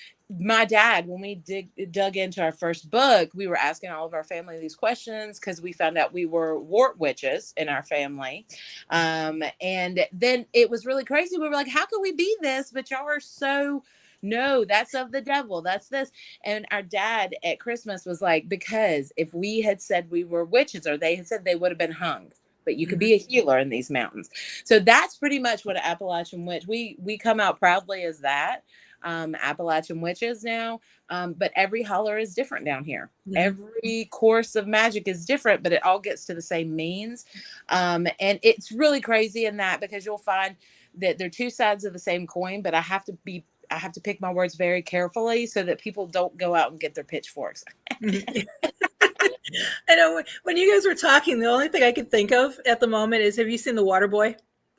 my dad, when we dug into our first book, we were asking all of our family these questions, because we found out we were wart witches in our family. And then it was really crazy. We were like, how could we be this? But y'all are so, no, that's of the devil. That's this. And our dad at Christmas was like, because if we had said we were witches, or they had said, they would have been hung. But you could be a healer in these mountains. So that's pretty much what an Appalachian witch, we come out proudly as that. Appalachian witches now, but every holler is different down here. Every course of magic is different, but it all gets to the same means. And it's really crazy in that, because you'll find that they're two sides of the same coin, but I have to pick my words very carefully so that people don't go out and get their pitchforks.
I know when you guys were talking, the only thing I could think of at the moment is, have you seen The Water Boy,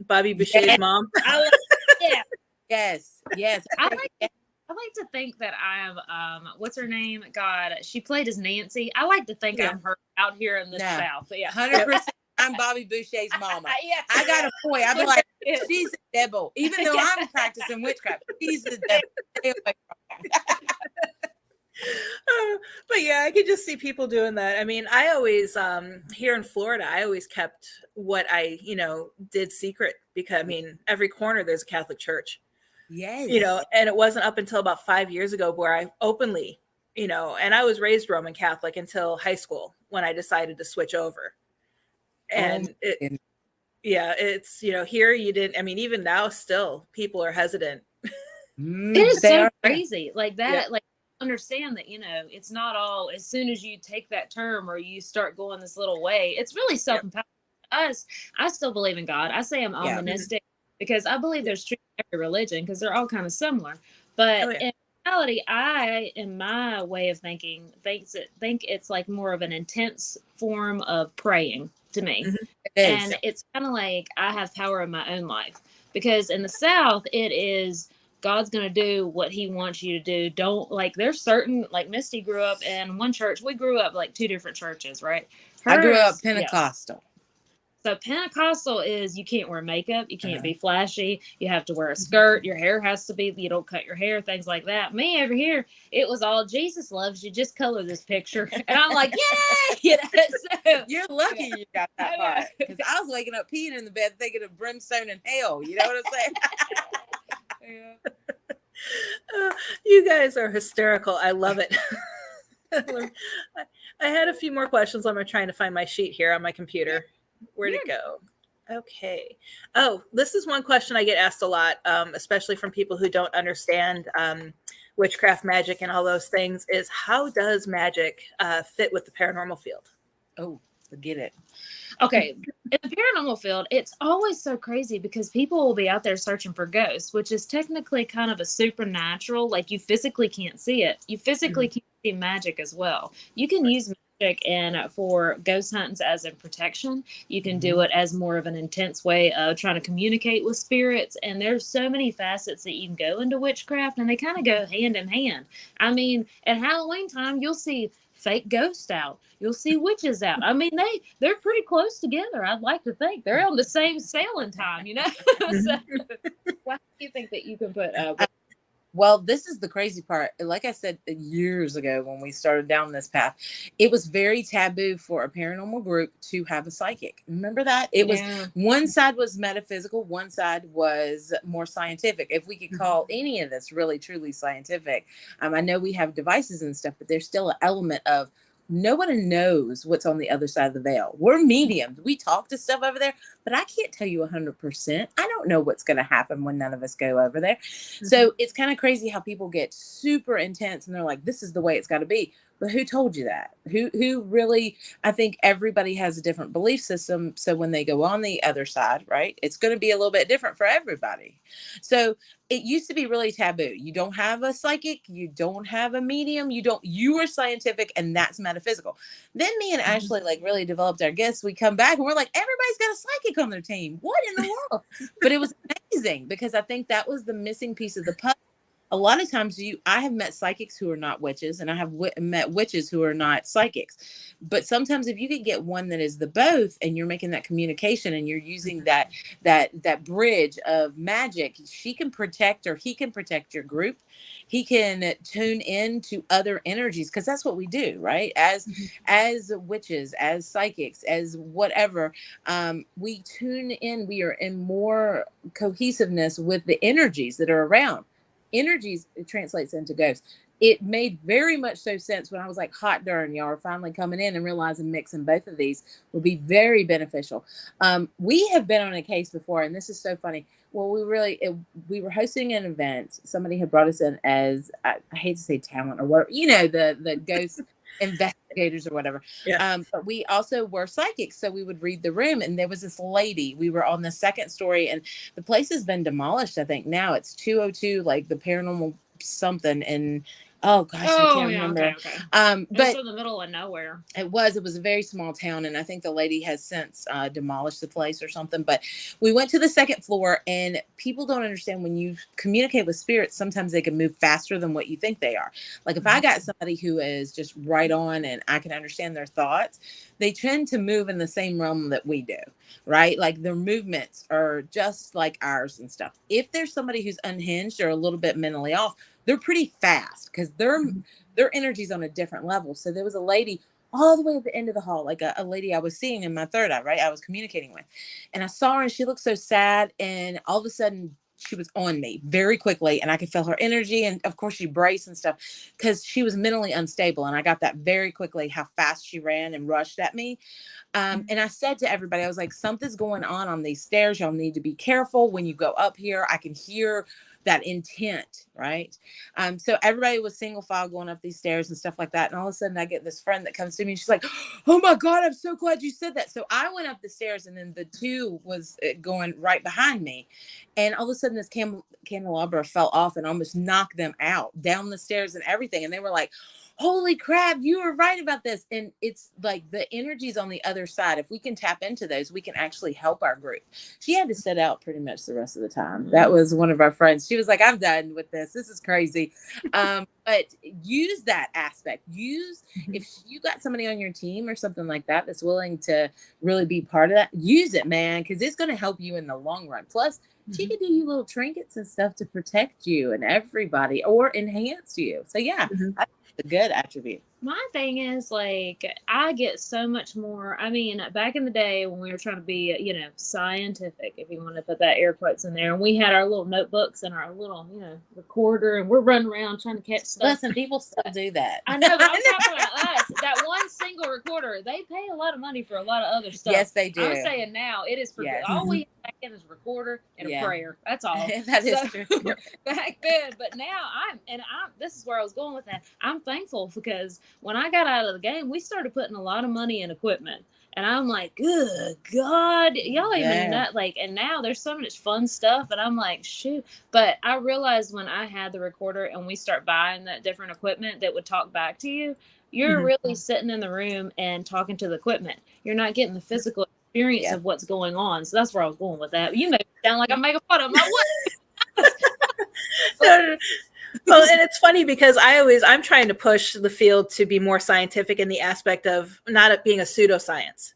Bobby Boucher's mom?
Yes.
I
like to think that I'm what's her name? God, she played as Nancy. I like to think I'm her out here in the South. Yeah,
100%. I'm Bobby Boucher's mama. I got a boy. I'd be like, she's a devil. Even though I'm practicing witchcraft, she's the devil. Stay away from her.
But yeah, I could just see people doing that. I mean, I always here in Florida, I always kept what I did secret, because I mean, every corner there's a Catholic church.
Yes.
And it wasn't up until about 5 years ago where I openly you know, and I was raised Roman Catholic until high school when I decided to switch over. And yeah, it's, you know, here you didn't, I mean, even now still people are hesitant.
It is so crazy like that.
Yeah.
Like, understand that, you know, it's not all as soon as you take that term or you start going this little way, it's really self-empowered. Us, I still believe in God. I say I'm almonistic because I believe there's truth in every religion because they're all kind of similar. But in reality, I, in my way of thinking, think it's like more of an intense form of praying to me. And it's kind of like I have power in my own life, because in the South, it is God's going to do what he wants you to do. Don't, like, there's certain, like Misty grew up in one church. We grew up like two different churches, right?
I grew up Pentecostal.
So Pentecostal is you can't wear makeup, you can't be flashy, you have to wear a skirt, your hair has to be, you don't cut your hair, things like that. Me over here, it was all Jesus loves you, just color this picture. And I'm like, yay! You know, so,
you're lucky you got that part. Because I was waking up peeing in the bed thinking of brimstone and hell. You know what I'm saying?
You guys are hysterical. I love it. I had a few more questions. I'm trying to find my sheet here on my computer. Where'd it go? Okay. Oh, this is one question I get asked a lot, especially from people who don't understand witchcraft, magic, and all those things, is how does magic fit with the paranormal field?
Oh, forget it.
Okay. In the paranormal field, it's always so crazy because people will be out there searching for ghosts, which is technically kind of a supernatural, like you physically can't see it. You physically can't see magic as well. You can use magic for ghost hunts as a protection. You can do it as more of an intense way of trying to communicate with spirits. And there's so many facets that you can go into witchcraft, and they kind of go hand in hand. I mean, at Halloween time, you'll see fake ghosts out. You'll see witches out. I mean, they're pretty close together. I'd like to think they're on the same sailing time, you know? So, why do you think that you can put
well, this is the crazy part. Like I said years ago when we started down this path, it was very taboo for a paranormal group to have a psychic. Remember that? It was one side was metaphysical, one side was more scientific. If we could call any of this really truly scientific. I know we have devices and stuff, but there's still an element of nobody knows what's on the other side of the veil. We're mediums. We talk to stuff over there, but I can't tell you 100%. I don't know what's going to happen when none of us go over there. So it's kind of crazy how people get super intense and they're like, this is the way it's got to be. But who told you that? Who really, I think everybody has a different belief system. So when they go on the other side, right, it's going to be a little bit different for everybody. So it used to be really taboo. You don't have a psychic, you don't have a medium, you are scientific, and that's metaphysical. Then me and Ashley like really developed our gifts. We come back and we're like, everybody's got a psychic on their team. What in the world? But it was amazing because I think that was the missing piece of the puzzle. A lot of times I have met psychics who are not witches, and I have met witches who are not psychics. But sometimes if you could get one that is the both, and you're making that communication and you're using that bridge of magic, she can protect, or he can protect your group. He can tune in to other energies, because that's what we do, right? As witches, as psychics, as whatever, we tune in. We are in more cohesiveness with the energies that are around. Energies, it translates into ghosts. It made very much so sense when I was like, hot darn, y'all are finally coming in and realizing mixing both of these will be very beneficial. We have been on a case before, and this is so funny. Well, we were hosting an event. Somebody had brought us in as, I hate to say talent or whatever, you know, the ghost investigators or whatever. But we also were psychics, so we would read the room. And there was this lady. We were on the second story, and the place has been demolished. I think now it's 202, like the paranormal something, and oh gosh, I can't remember.
Okay.
But
it's in the middle of nowhere.
It was a very small town, and I think the lady has since demolished the place or something. But we went to the second floor, and people don't understand, when you communicate with spirits, sometimes they can move faster than what you think they are. Like if I got somebody who is just right on and I can understand their thoughts, they tend to move in the same realm that we do, right? Like their movements are just like ours and stuff. If there's somebody who's unhinged or a little bit mentally off, they're pretty fast because their energy's on a different level. So there was a lady all the way at the end of the hall, like a lady I was seeing in my third eye, right? I was communicating with, and I saw her, and she looked so sad. And all of a sudden, she was on me very quickly, and I could feel her energy. And of course she braced and stuff because she was mentally unstable. And I got that very quickly, how fast she ran and rushed at me. And I said to everybody, I was like, something's going on these stairs. Y'all need to be careful when you go up here. I can hear that intent, right? So everybody was single file going up these stairs and stuff like that. And all of a sudden I get this friend that comes to me and she's like, oh my God, I'm so glad you said that. So I went up the stairs, and then the two was going right behind me. And all of a sudden this candelabra fell off and almost knocked them out down the stairs and everything. And they were like, holy crap, you were right about this. And it's like the energies on the other side. If we can tap into those, we can actually help our group. She had to sit out pretty much the rest of the time. That was one of our friends. She was like, I'm done with this. This is crazy. But use that aspect. If you got somebody on your team or something like that that's willing to really be part of that, use it, man, because it's going to help you in the long run. Plus, she could do you little trinkets and stuff to protect you and everybody, or enhance you. So yeah, that's a good attribute.
My thing is, like, I get so much more. I mean, back in the day when we were trying to be, scientific, if you want to put that air quotes in there, and we had our little notebooks and our little, recorder, and we're running around trying to catch stuff.
Listen, people still do that.
I know, but I'm talking about us. That one single recorder, they pay a lot of money for a lot of other stuff.
Yes, they do.
I'm saying now it is all we have back in is a recorder and a prayer. That's all.
That is true.
Back then, but now this is where I was going with that. I'm thankful because when I got out of the game, we started putting a lot of money in equipment. And I'm like, good God, y'all even that, like, and now there's so much fun stuff. And I'm like, shoot. But I realized when I had the recorder and we start buying that different equipment that would talk back to you, you're really sitting in the room and talking to the equipment. You're not getting the physical experience of what's going on. So that's where I was going with that. You make it sound like I'm making fun of them. Like, what?
Well, and it's funny because I'm trying to push the field to be more scientific in the aspect of not being a pseudoscience.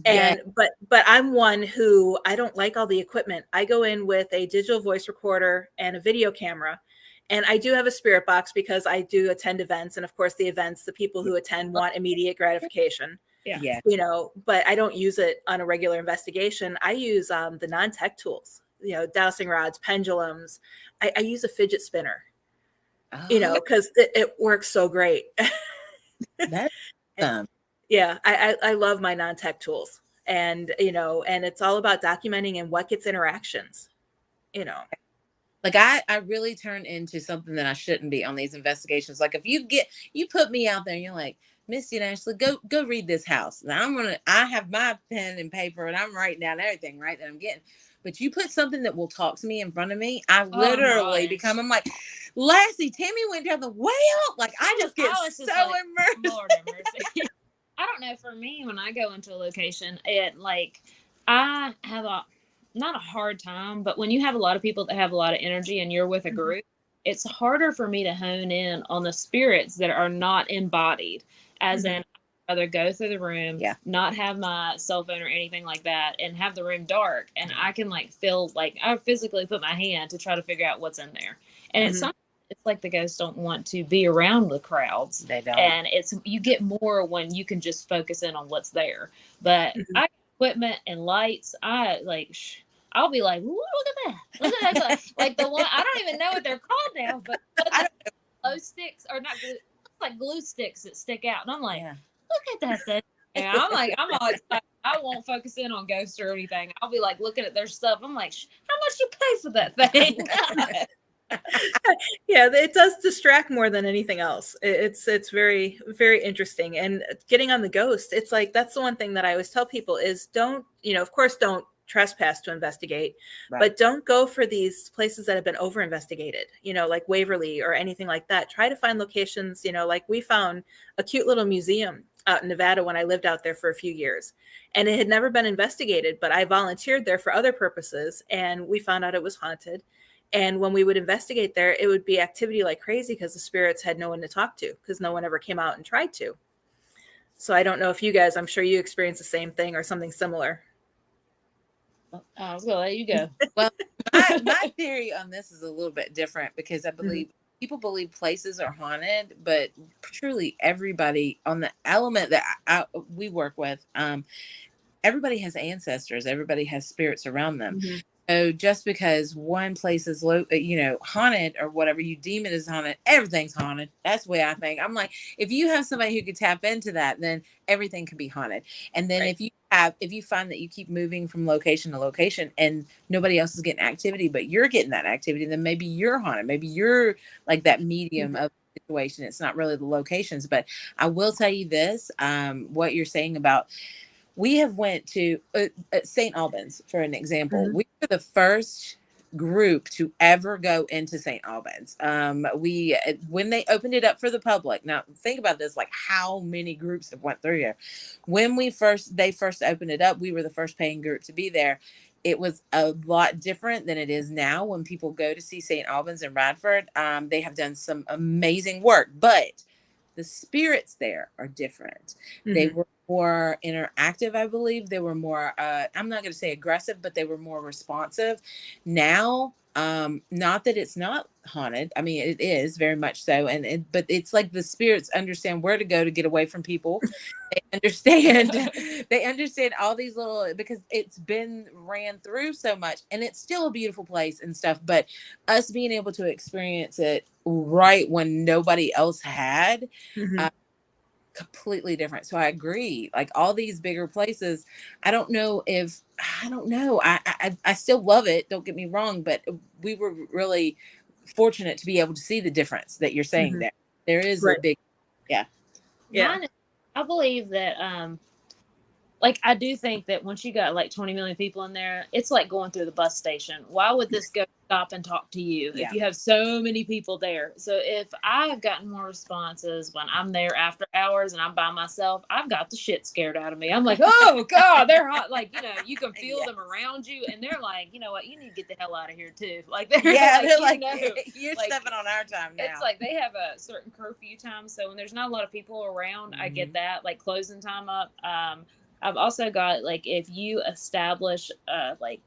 But I'm one who, I don't like all the equipment. I go in with a digital voice recorder and a video camera. And I do have a spirit box because I do attend events. And of course, the people who attend want immediate gratification.
Yeah.
But I don't use it on a regular investigation. I use the non-tech tools, dowsing rods, pendulums. I use a fidget spinner. Because it works so great.
That's
yeah, I love my non-tech tools, and and it's all about documenting and what gets interactions.
Like I really turn into something that I shouldn't be on these investigations. Like if you put me out there and you're like, Misty and Ashley, go read this house. Now I have my pen and paper and I'm writing down everything, right, that I'm getting. But you put something that will talk to me in front of me, I literally become, I'm like, Lassie, Tammy went down the well. Like I just get so immersed.
Lord have mercy. I don't know, for me, when I go into a location, I have not a hard time, but when you have a lot of people that have a lot of energy and you're with a group, it's harder for me to hone in on the spirits that are not embodied, as in rather go through the room, not have my cell phone or anything like that, and have the room dark, and I can feel like I physically put my hand to try to figure out what's in there. And it's like the ghosts don't want to be around the crowds. They don't. And you get more when you can just focus in on what's there. But I equipment and lights, I'll be like, look at that. Look at that. Like the one, I don't even know what they're called now, but I don't know. Glow sticks, or not glue, it's like glue sticks that stick out. And I'm like, look at that thing. And I'm all excited. I won't focus in on ghosts or anything. I'll be like looking at their stuff. I'm like, how much you pay for that thing?
Yeah, it does distract more than anything else. It's very, very interesting. And getting on the ghost, it's like, that's the one thing that I always tell people is don't trespass to investigate, but don't go for these places that have been over investigated, like Waverly or anything like that. Try to find locations, like we found a cute little museum out in Nevada when I lived out there for a few years, and it had never been investigated, but I volunteered there for other purposes, and we found out it was haunted. And when we would investigate there, it would be activity like crazy because the spirits had no one to talk to because no one ever came out and tried to. So I don't know if you guys, I'm sure you experience the same thing or something similar.
I was going to let you go.
Well, my theory on this is a little bit different because I believe people believe places are haunted, but truly everybody on the element that we work with, everybody has ancestors, everybody has spirits around them.
Mhm.
So just because one place is haunted or whatever, you deem it as haunted, everything's haunted. That's the way I think. I'm like, if you have somebody who could tap into that, then everything can be haunted. And then
Right.
if you find that you keep moving from location to location and nobody else is getting activity, but you're getting that activity, then maybe you're haunted. Maybe you're like that medium of the situation. It's not really the locations. But I will tell you this, what you're saying about, we have went to St. Albans, for an example.
Mhm.
We were the first group to ever go into St. Albans. We when they opened it up for the public. Now think about this, like how many groups have went through here. When they first opened it up, we were the first paying group to be there. It was a lot different than it is now. When people go to see St. Albans and Radford, they have done some amazing work, but the spirits there are different. They
Mhm.
were more interactive, I believe. They were more, I'm not going to say aggressive, but they were more responsive. Now, not that it's not haunted. I mean, it is very much so. But it's like the spirits understand where to go to get away from people. They understand, they understand all these little, because it's been ran through so much, and it's still a beautiful place and stuff. But us being able to experience it right when nobody else had,
Mhm.
completely different. So I agree. Like all these bigger places, I don't know. I still love it. Don't get me wrong, but we were really fortunate to be able to see the difference that you're saying
Mhm.
there. There is a
Right.
big, yeah.
Yeah.
Mine is, I believe that like I do think that once you got like 20 million people in there, it's like going through the bus station. Why would this go stop and talk to you
Yeah.
if you have so many people there? So if I've gotten more responses when I'm there after hours and I'm by myself, I've got the shit scared out of me. I'm like, oh God, they're hot. Like, you can feel
Yes.
them around you, and they're like, you know what, you need to get the hell out of here too. Like they're
Yeah, they're
you
like,
know,
you're
like,
stepping on our time now.
it's like they have a certain curfew time, so when there's not a lot of people around, I get that, like closing time up. I've also got like if you establish like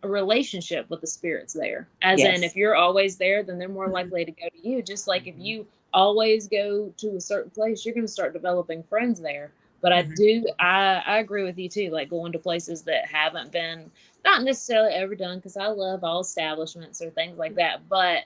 a relationship with the spirits there, as in if
Yes.
you're always there, then they're more
Mhm.
likely to go to you. Just like if you always go to a certain place, you're going to start developing friends there. But
Mhm.
I agree with you too, like going to places that haven't been, not necessarily ever done, because I love all establishments or things like that, but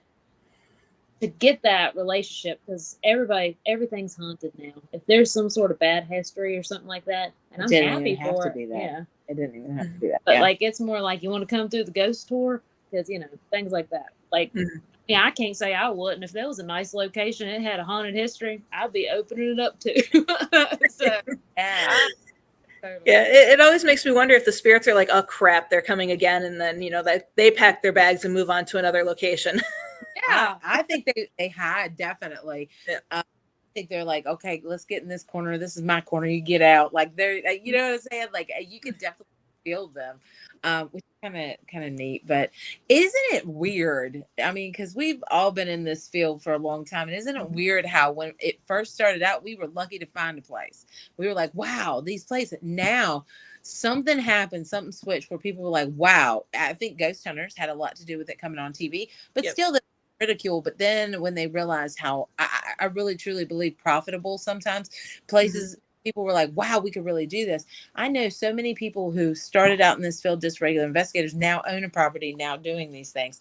to get that relationship, because everything's haunted now. If there's some sort of bad history or something like that, and
It
I'm
didn't
happy
even have
for
to
it,
be that.
yeah.
It didn't even have to
Mhm.
be that.
But
Yeah.
like it's more like you want to come through the ghost tour, because things like that. Like,
Mhm.
yeah, I can't say I wouldn't. If there was a nice location, it had a haunted history, I'd be opening it up too. So
Yeah.
totally.
Yeah, it always makes me wonder if the spirits are like, oh crap, they're coming again, and then that they pack their bags and move on to another location.
Yeah.
I think they hide, definitely.
Yeah.
I think they're like, okay, let's get in this corner. This is my corner. You get out. Like they're, you know what I'm saying? Like you could definitely feel them, which is kind of neat. But isn't it weird? I mean, because we've all been in this field for a long time, and isn't it weird how when it first started out, we were lucky to find a place. We were like, wow, these places. Now something happened, something switched where people were like, wow. I think Ghost Hunters had a lot to do with it coming on TV, but
Yep.
still ridicule. But then when they realized how I really truly believe profitable sometimes places, people were like, wow, we could really do this. I know so many people who started out in this field, just regular investigators, now own a property, now doing these things.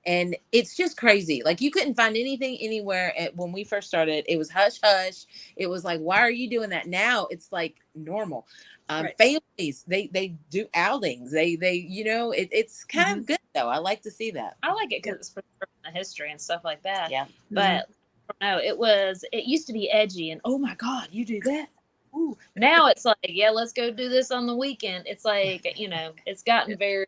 And it's just crazy. Like you couldn't find anything anywhere when we first started. It was hush hush. It was like, why are you doing that? Now it's like normal.
Right.
Families, they do outings. It's kind
Mhm.
of good though. I like to see that.
I like it because it's preserving the history and stuff like that.
Yeah.
But no, it used to be edgy and oh my God, you do that. Ooh. Now it's like, yeah, let's go do this on the weekend. It's like, it's gotten very,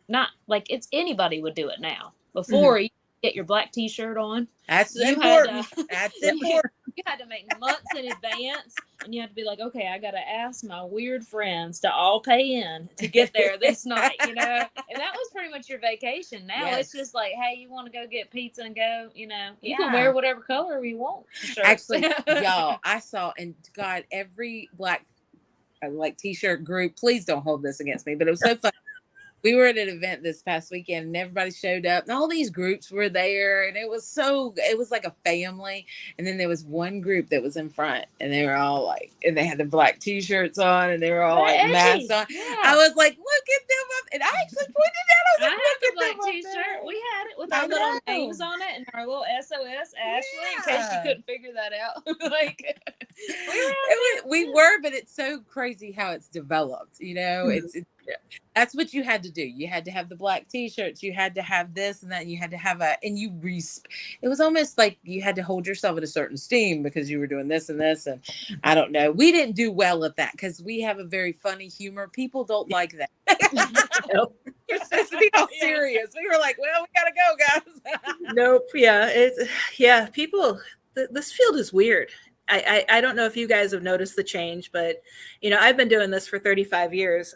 not like it's anybody would do it now. Before you get your black t-shirt on.
That's
You
important.
had to,
That's
you
important.
had to make months in advance, and you had to be like, okay, I got to ask my weird friends to all pay in to get there this night, and that was pretty much your vacation. Now it's just like, hey, you want to go get pizza and go, you can wear whatever color you want.
Actually, y'all, I saw, and God, every black like t-shirt group, please don't hold this against me, but it was so fun. We were at an event this past weekend and everybody showed up and all these groups were there and it was like a family. And then there was one group that was in front and they were all like, and they had the black t-shirts on and they were all like masked on.
Yeah.
I was like, look at them up. And I actually pointed out, I was
I
like,
had
look
the
at
black
them up
t-shirt.
there.
We had it with
I
our little
know.
names on it and our little S.O.S. Ashley in case you
Yeah.
couldn't figure that out. Like
we were, but it's so crazy how it's developed. You know, it's that's what you had to do. You had to have the black t-shirts. You had to have this and that. And you had to have it was almost like you had to hold yourself at a certain esteem because you were doing this and this. And I don't know. We didn't do well at that because we have a very funny humor. People don't like that.
Nope.
You're supposed to be all serious. We were like, well, we gotta go, guys.
Nope. Yeah. People. This field is weird. I don't know if you guys have noticed the change, but I've been doing this for 35 years.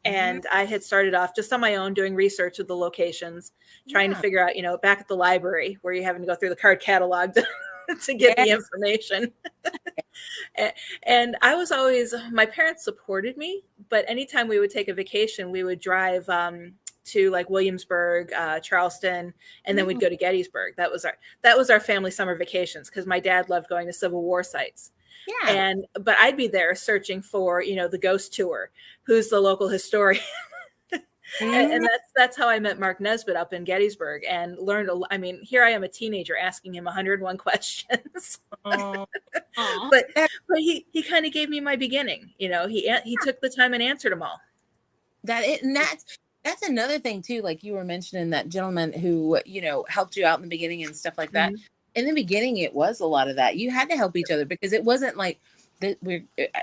And I had started off just on my own doing research of the locations, trying to figure out, back at the library where you're having to go through the card catalog to get the information. And I was always, my parents supported me, but anytime we would take a vacation, we would drive to like Williamsburg, Charleston, and then we'd go to Gettysburg. That was our family summer vacations because my dad loved going to Civil War sites.
Yeah.
But I'd be there searching for, the ghost tour, who's the local historian. And that's how I met Mark Nesbitt up in Gettysburg and learned. Here I am, a teenager, asking him 101 questions. But he kind of gave me my beginning. He took the time and answered them all.
That's another thing too. Like you were mentioning that gentleman who helped you out in the beginning and stuff like that. In the beginning, it was a lot of that. You had to help each other because it wasn't like that.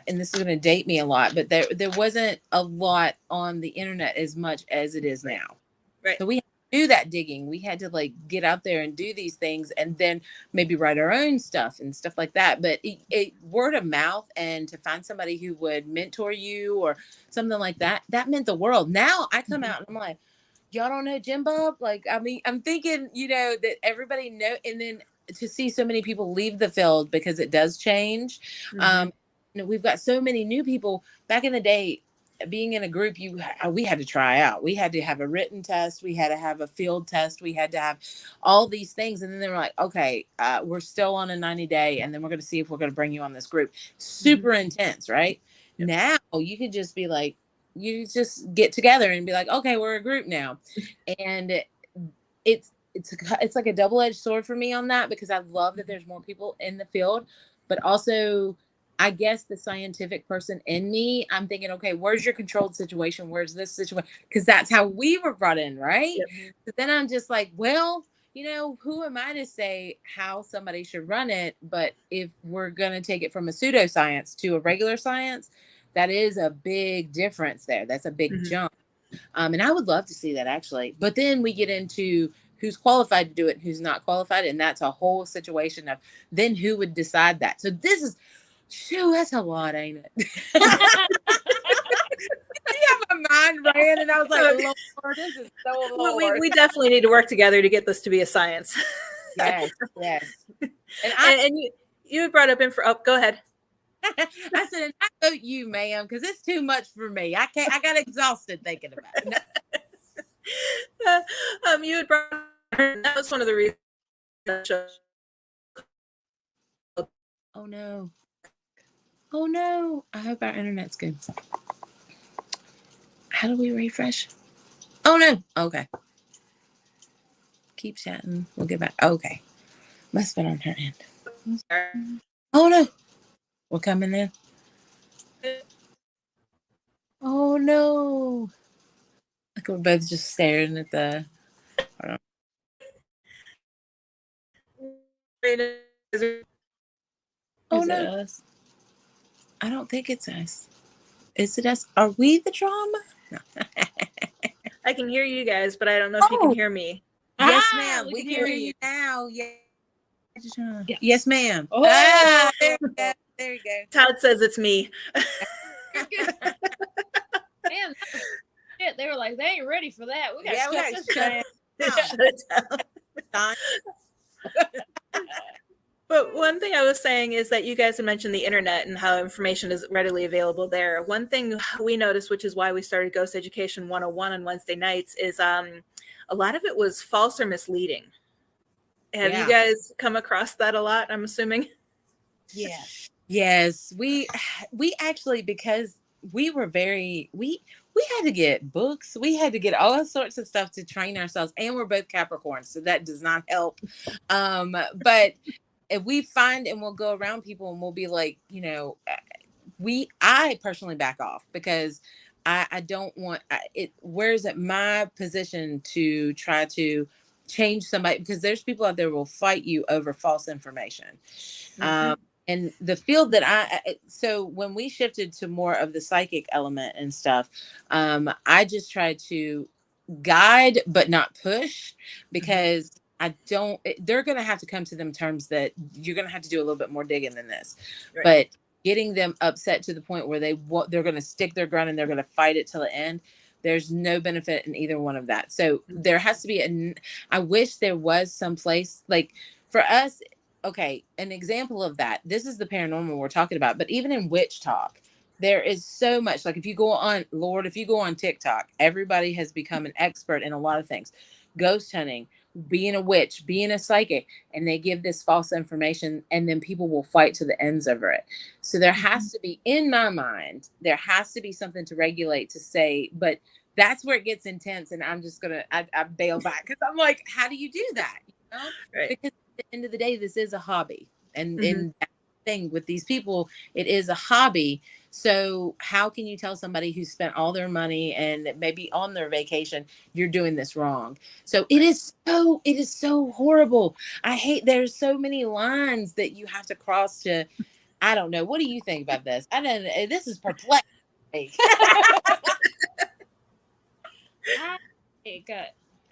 And this is going to date me a lot, but there wasn't a lot on the internet as much as it is now.
Right.
So we had to do that digging. We had to like get out there and do these things, and then maybe write our own stuff and stuff like that. But it word of mouth, and to find somebody who would mentor you or something like that, that meant the world. Now I come out and I'm like, y'all don't know Jim Bob? Like, I'm thinking, that everybody know, and then to see so many people leave the field because it does change. We've got so many new people. Back in the day, being in a group, we had to try out. We had to have a written test. We had to have a field test. We had to have all these things. And then they were like, okay, we're still on a 90-day. And then we're going to see if we're going to bring you on this group. Super intense, right? Yep. Now you could just be like, you just get together and be like, okay, we're a group now. And it's like a double-edged sword for me on that, because I love that there's more people in the field, but also I guess the scientific person in me, I'm thinking, okay, where's your controlled situation? Where's this situation? Because that's how we were brought in, right? Yep. But then I'm just like, well, who am I to say how somebody should run it? But if we're going to take it from a pseudoscience to a regular science, that is a big difference there. That's a big jump. And I would love to see that, actually. But then we get into who's qualified to do it and who's not qualified. And that's a whole situation of then who would decide that. So that's a lot, ain't it? My mind ran and I was like, Lord, this is so Lord.
We definitely need to work together to get this to be a science.
Yes.
And you brought up go ahead.
I said, and I vote you, ma'am, because it's too much for me. I got exhausted thinking about it.
You had brought that was one of the reasons.
Oh no. I hope our internet's good. How do we refresh? Oh no. Okay. Keep chatting. We'll get back. Okay. Must have been on her end. Oh no. We're coming in. Oh no. Like we're both just staring at the. Hold on. Oh no. Us? I don't think it's us. Is it us? Are we the drama? No.
I can hear you guys, but I don't know if you can hear me.
Yes, ma'am. We can hear you now. Yeah. Yes, ma'am.
Oh.
There you go. There you go.
Todd says it's me.
Man, shit, they were like, they ain't ready for that. We got to shut this down.
Shut it down. But one thing I was saying is that you guys had mentioned the internet and how information is readily available there. One thing we noticed, which is why we started Ghost Education 101 on Wednesday nights, is a lot of it was false or misleading. Have you guys come across that a lot, I'm assuming?
Yes. We actually, because we were we had to get books. We had to get all sorts of stuff to train ourselves. And we're both Capricorns, so that does not help. But if we find, and we'll go around people and we'll be like, I personally back off, because I don't want it. Where's it my position to try to change somebody? Because there's people out there who will fight you over false information. And the field that so when we shifted to more of the psychic element and stuff, I just tried to guide but not push, because they're going to have to come to them terms that you're going to have to do a little bit more digging than this. Right. But getting them upset to the point where they're going to stick their ground and they're going to fight it till the end, there's no benefit in either one of that. So there has to be I wish there was some place, like for us. Okay, an example of that, this is the paranormal we're talking about, but even in witch talk, there is so much, like if you go on TikTok, everybody has become an expert in a lot of things. Ghost hunting, being a witch, being a psychic, and they give this false information, and then people will fight to the ends over it. So there has to be, in my mind, there has to be something to regulate, to say, but that's where it gets intense, and I'm just gonna, I bail back, because I'm like, how do you do that? Right. Because at the end of the day, this is a hobby, and in that thing with these people, it is a hobby. So how can you tell somebody who spent all their money and maybe on their vacation, you're doing this wrong? So it is so horrible. I hate, there's so many lines that you have to cross to, I don't know. What do you think about this? This is perplexing.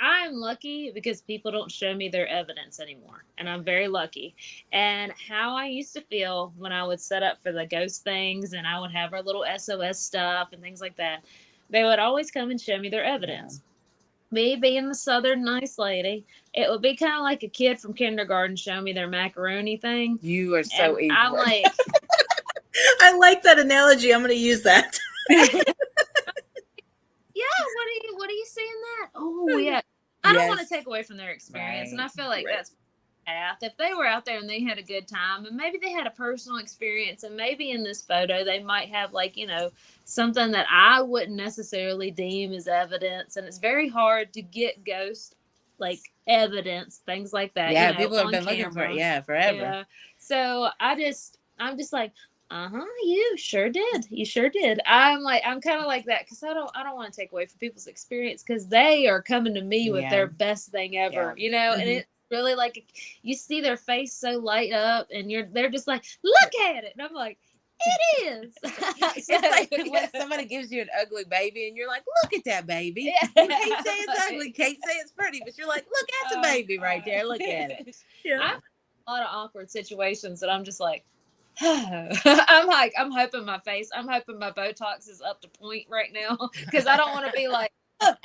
I'm lucky because people don't show me their evidence anymore. And I'm very lucky. And how I used to feel when I would set up for the ghost things and I would have our little S.O.S stuff and things like that, they would always come and show me their evidence. Me being the Southern nice lady, it would be kind of like a kid from kindergarten showing me their macaroni thing.
You are so evil.
I'm like,
I like that analogy. I'm going to use that.
Yeah, what are you seeing that? Oh yeah. I don't want to take away from their experience. Right. And I feel like that's path. If they were out there and they had a good time and maybe they had a personal experience, and maybe in this photo they might have something that I wouldn't necessarily deem as evidence. And it's very hard to get ghost evidence, things like that.
Yeah, people have been looking for it, forever. Yeah.
So I'm just like, you sure did. You sure did. I'm kind of like that, because I don't want to take away from people's experience, because they are coming to me with their best thing ever, and it's really you see their face so light up, and they're just like, look at it. And I'm like, it is.
It's like when somebody gives you an ugly baby and you're like, look at that baby. You can't say it's ugly, can't say it's pretty, but you're like, look, that's a baby right there. Look at it.
Yeah. I'm in a lot of awkward situations that I'm just like, I'm hoping my Botox is up to point right now, because I don't want to be like.
I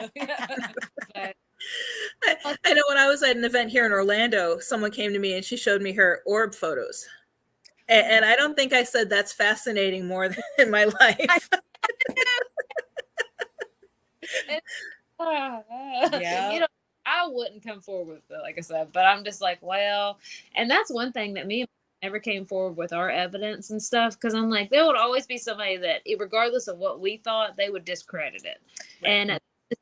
know when I was at an event here in Orlando, someone came to me and she showed me her orb photos. And I don't think I said that's fascinating more than in my life.
I wouldn't come forward with it, like I said, but I'm just like, well, and that's one thing that me and never came forward with our evidence and stuff, because I'm like, there would always be somebody that, regardless of what we thought, they would discredit it. Right.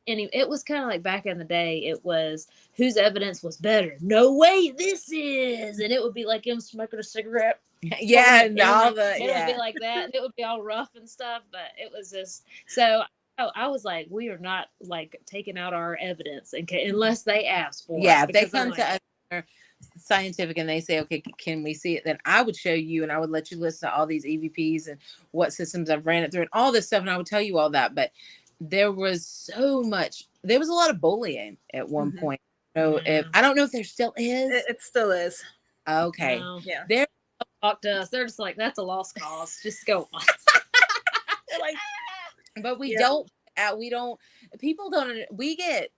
And it was kind of like back in the day, it was whose evidence was better. No way, this is, and it would be like him smoking a cigarette.
Yeah, and all
it would be like that. And it would be all rough and stuff, but it was just so. I was like, we are not taking out our evidence unless they ask for it.
Yeah, if they come to us scientific and they say, okay, can we see it? Then I would show you, and I would let you listen to all these EVPs and what systems I've ran it through and all this stuff, and I would tell you all that. But there was a lot of bullying at one point. So I don't know if there still is.
It still is.
Okay.
Yeah. They're talk to us. They're just like, that's a lost cause. Just go on.
But we don't, people don't, we get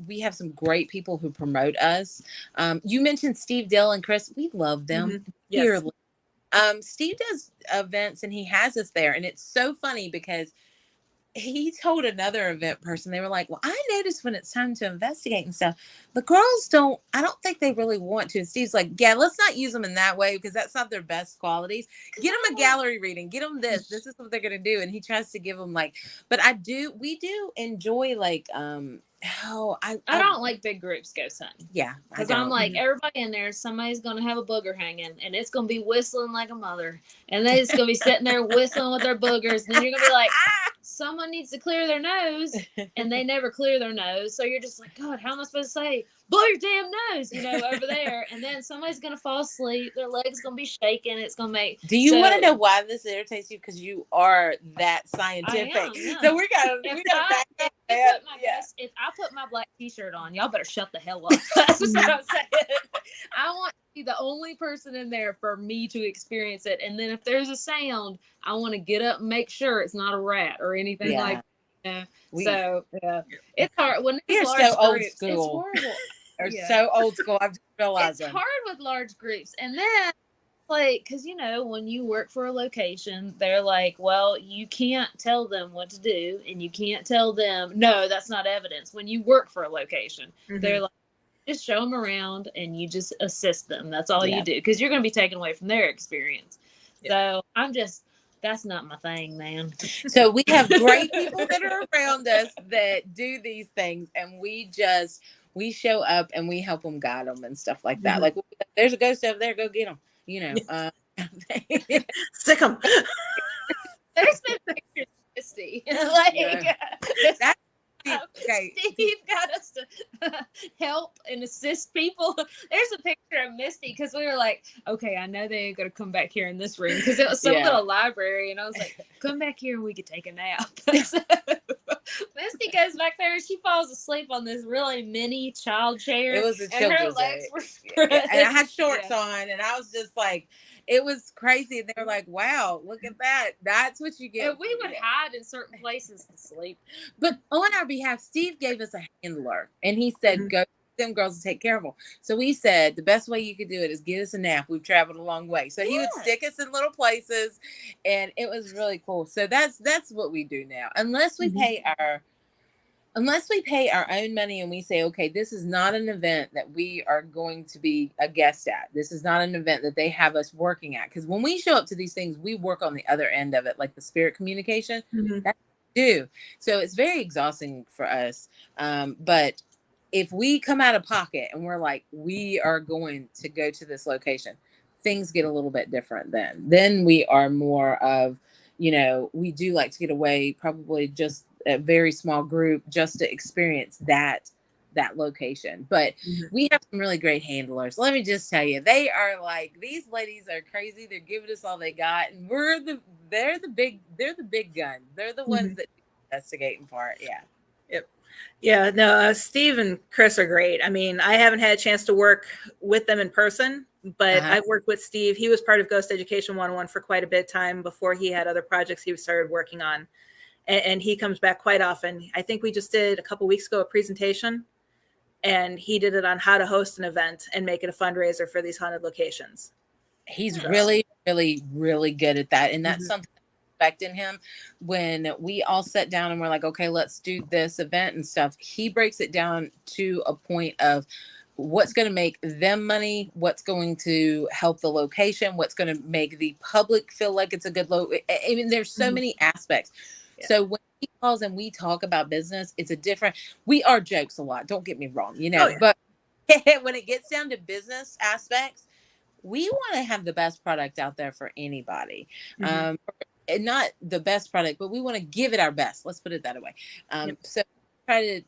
we have some great people who promote us. You mentioned Steve, Dill, and Chris. We love them
Yes.
dearly. Steve does events and he has us there, and it's so funny because he told another event person, they were like, well, I noticed when it's time to investigate and stuff, the girls I don't think they really want to. And Steve's like, yeah, let's not use them in that way because that's not their best qualities. Get them a gallery reading, get them this is what they're going to do. And he tries to give them like, but we do enjoy like, I
don't like big groups ghost hunting.
Yeah.
Because I'm like, everybody in there, somebody's going to have a booger hanging and it's going to be whistling like a mother. And they're just going to be sitting there whistling with their boogers. And then you're going to be like, someone needs to clear their nose. And they never clear their nose. So you're just like, God, how am I supposed to say, blow your damn nose, over there. And then somebody's going to fall asleep. Their leg's going to be shaking. It's going to make.
Do you want to know why this irritates you? Because you are that scientific.
I am, yeah.
So we got to back up.
If I put my black t-shirt on, y'all better shut the hell up. That's what I'm saying. I want to be the only person in there for me to experience it. And then if there's a sound, I want to get up and make sure it's not a rat or anything like that. It's hard when
you're
large
so old
groups,
school.
it's horrible.
Or so old school. I've just realized
it's hard with large groups. And then like, because when you work for a location, they're like, well, you can't tell them what to do and you can't tell them, no, that's not evidence. When you work for a location, they're like, just show them around and you just assist them. That's all you do, because you're going to be taken away from their experience. So that's not my thing, man.
So we have great people that are around us that do these things, and we show up and we help them, guide them and stuff like that. Like, there's a ghost over there, go get them.
Sick them.
There's been pictures of Misty. Steve got us to help and assist people. There's a picture of Misty because we were like, okay, I know they ain't gonna come back here in this room because it was some little library, and I was like, come back here and we could take a nap. So Misty goes back there and she falls asleep on this really mini child chair.
It was a
and her legs were spread.
And I had shorts on, and I was just like, it was crazy. And they were like, wow, look at that. That's what you get.
And we would hide in certain places to sleep.
But on our behalf, Steve gave us a handler, and he said, go them girls to take care of them. So we said the best way you could do it is get us a nap. We've traveled a long way. So he would stick us in little places, and it was really cool. So that's what we do now. Unless we pay our own money and we say, okay, this is not an event that we are going to be a guest at. This is not an event that they have us working at. Because when we show up to these things, we work on the other end of it, like the spirit communication. That's what we do. So it's very exhausting for us. But if we come out of pocket and we're like, we are going to go to this location, things get a little bit different then. Then we are more of, we do like to get away, probably just a very small group, just to experience that location. But we have some really great handlers. Let me just tell you, they are like, these ladies are crazy. They're giving us all they got, and they're the big guns. They're the ones that do the investigating part.
Yeah, no, Steve and Chris are great. I mean, I haven't had a chance to work with them in person, but I've worked with Steve. He was part of Ghost Education 101 for quite a bit of time before he had other projects he started working on. And he comes back quite often. I think we just did a couple weeks ago a presentation, and he did it on how to host an event and make it a fundraiser for these haunted locations.
He's really, really, really good at that. And that's something I respect in him. When we all sat down and we're like, okay, let's do this event and stuff, he breaks it down to a point of what's going to make them money, what's going to help the location, what's going to make the public feel like it's a good I mean, there's so many aspects. So when he calls and we talk about business, it's we are jokes a lot. Don't get me wrong, but when it gets down to business aspects, we want to have the best product out there for anybody. And not the best product, but we want to give it our best. Let's put it that way. So try to,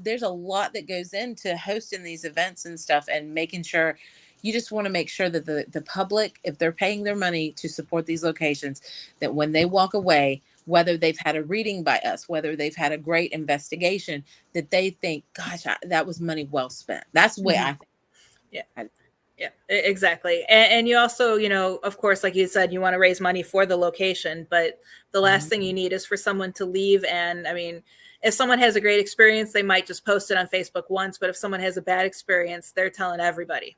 there's a lot that goes into hosting these events and stuff, and making sure you just want to make sure that the public, if they're paying their money to support these locations, that when they walk away, whether they've had a reading by us, whether they've had a great investigation, that they think, gosh, that was money well spent. That's the way I think.
Yeah, exactly. And you also, of course, like you said, you want to raise money for the location, but the last thing you need is for someone to leave. And I mean, if someone has a great experience, they might just post it on Facebook once, but if someone has a bad experience, they're telling everybody.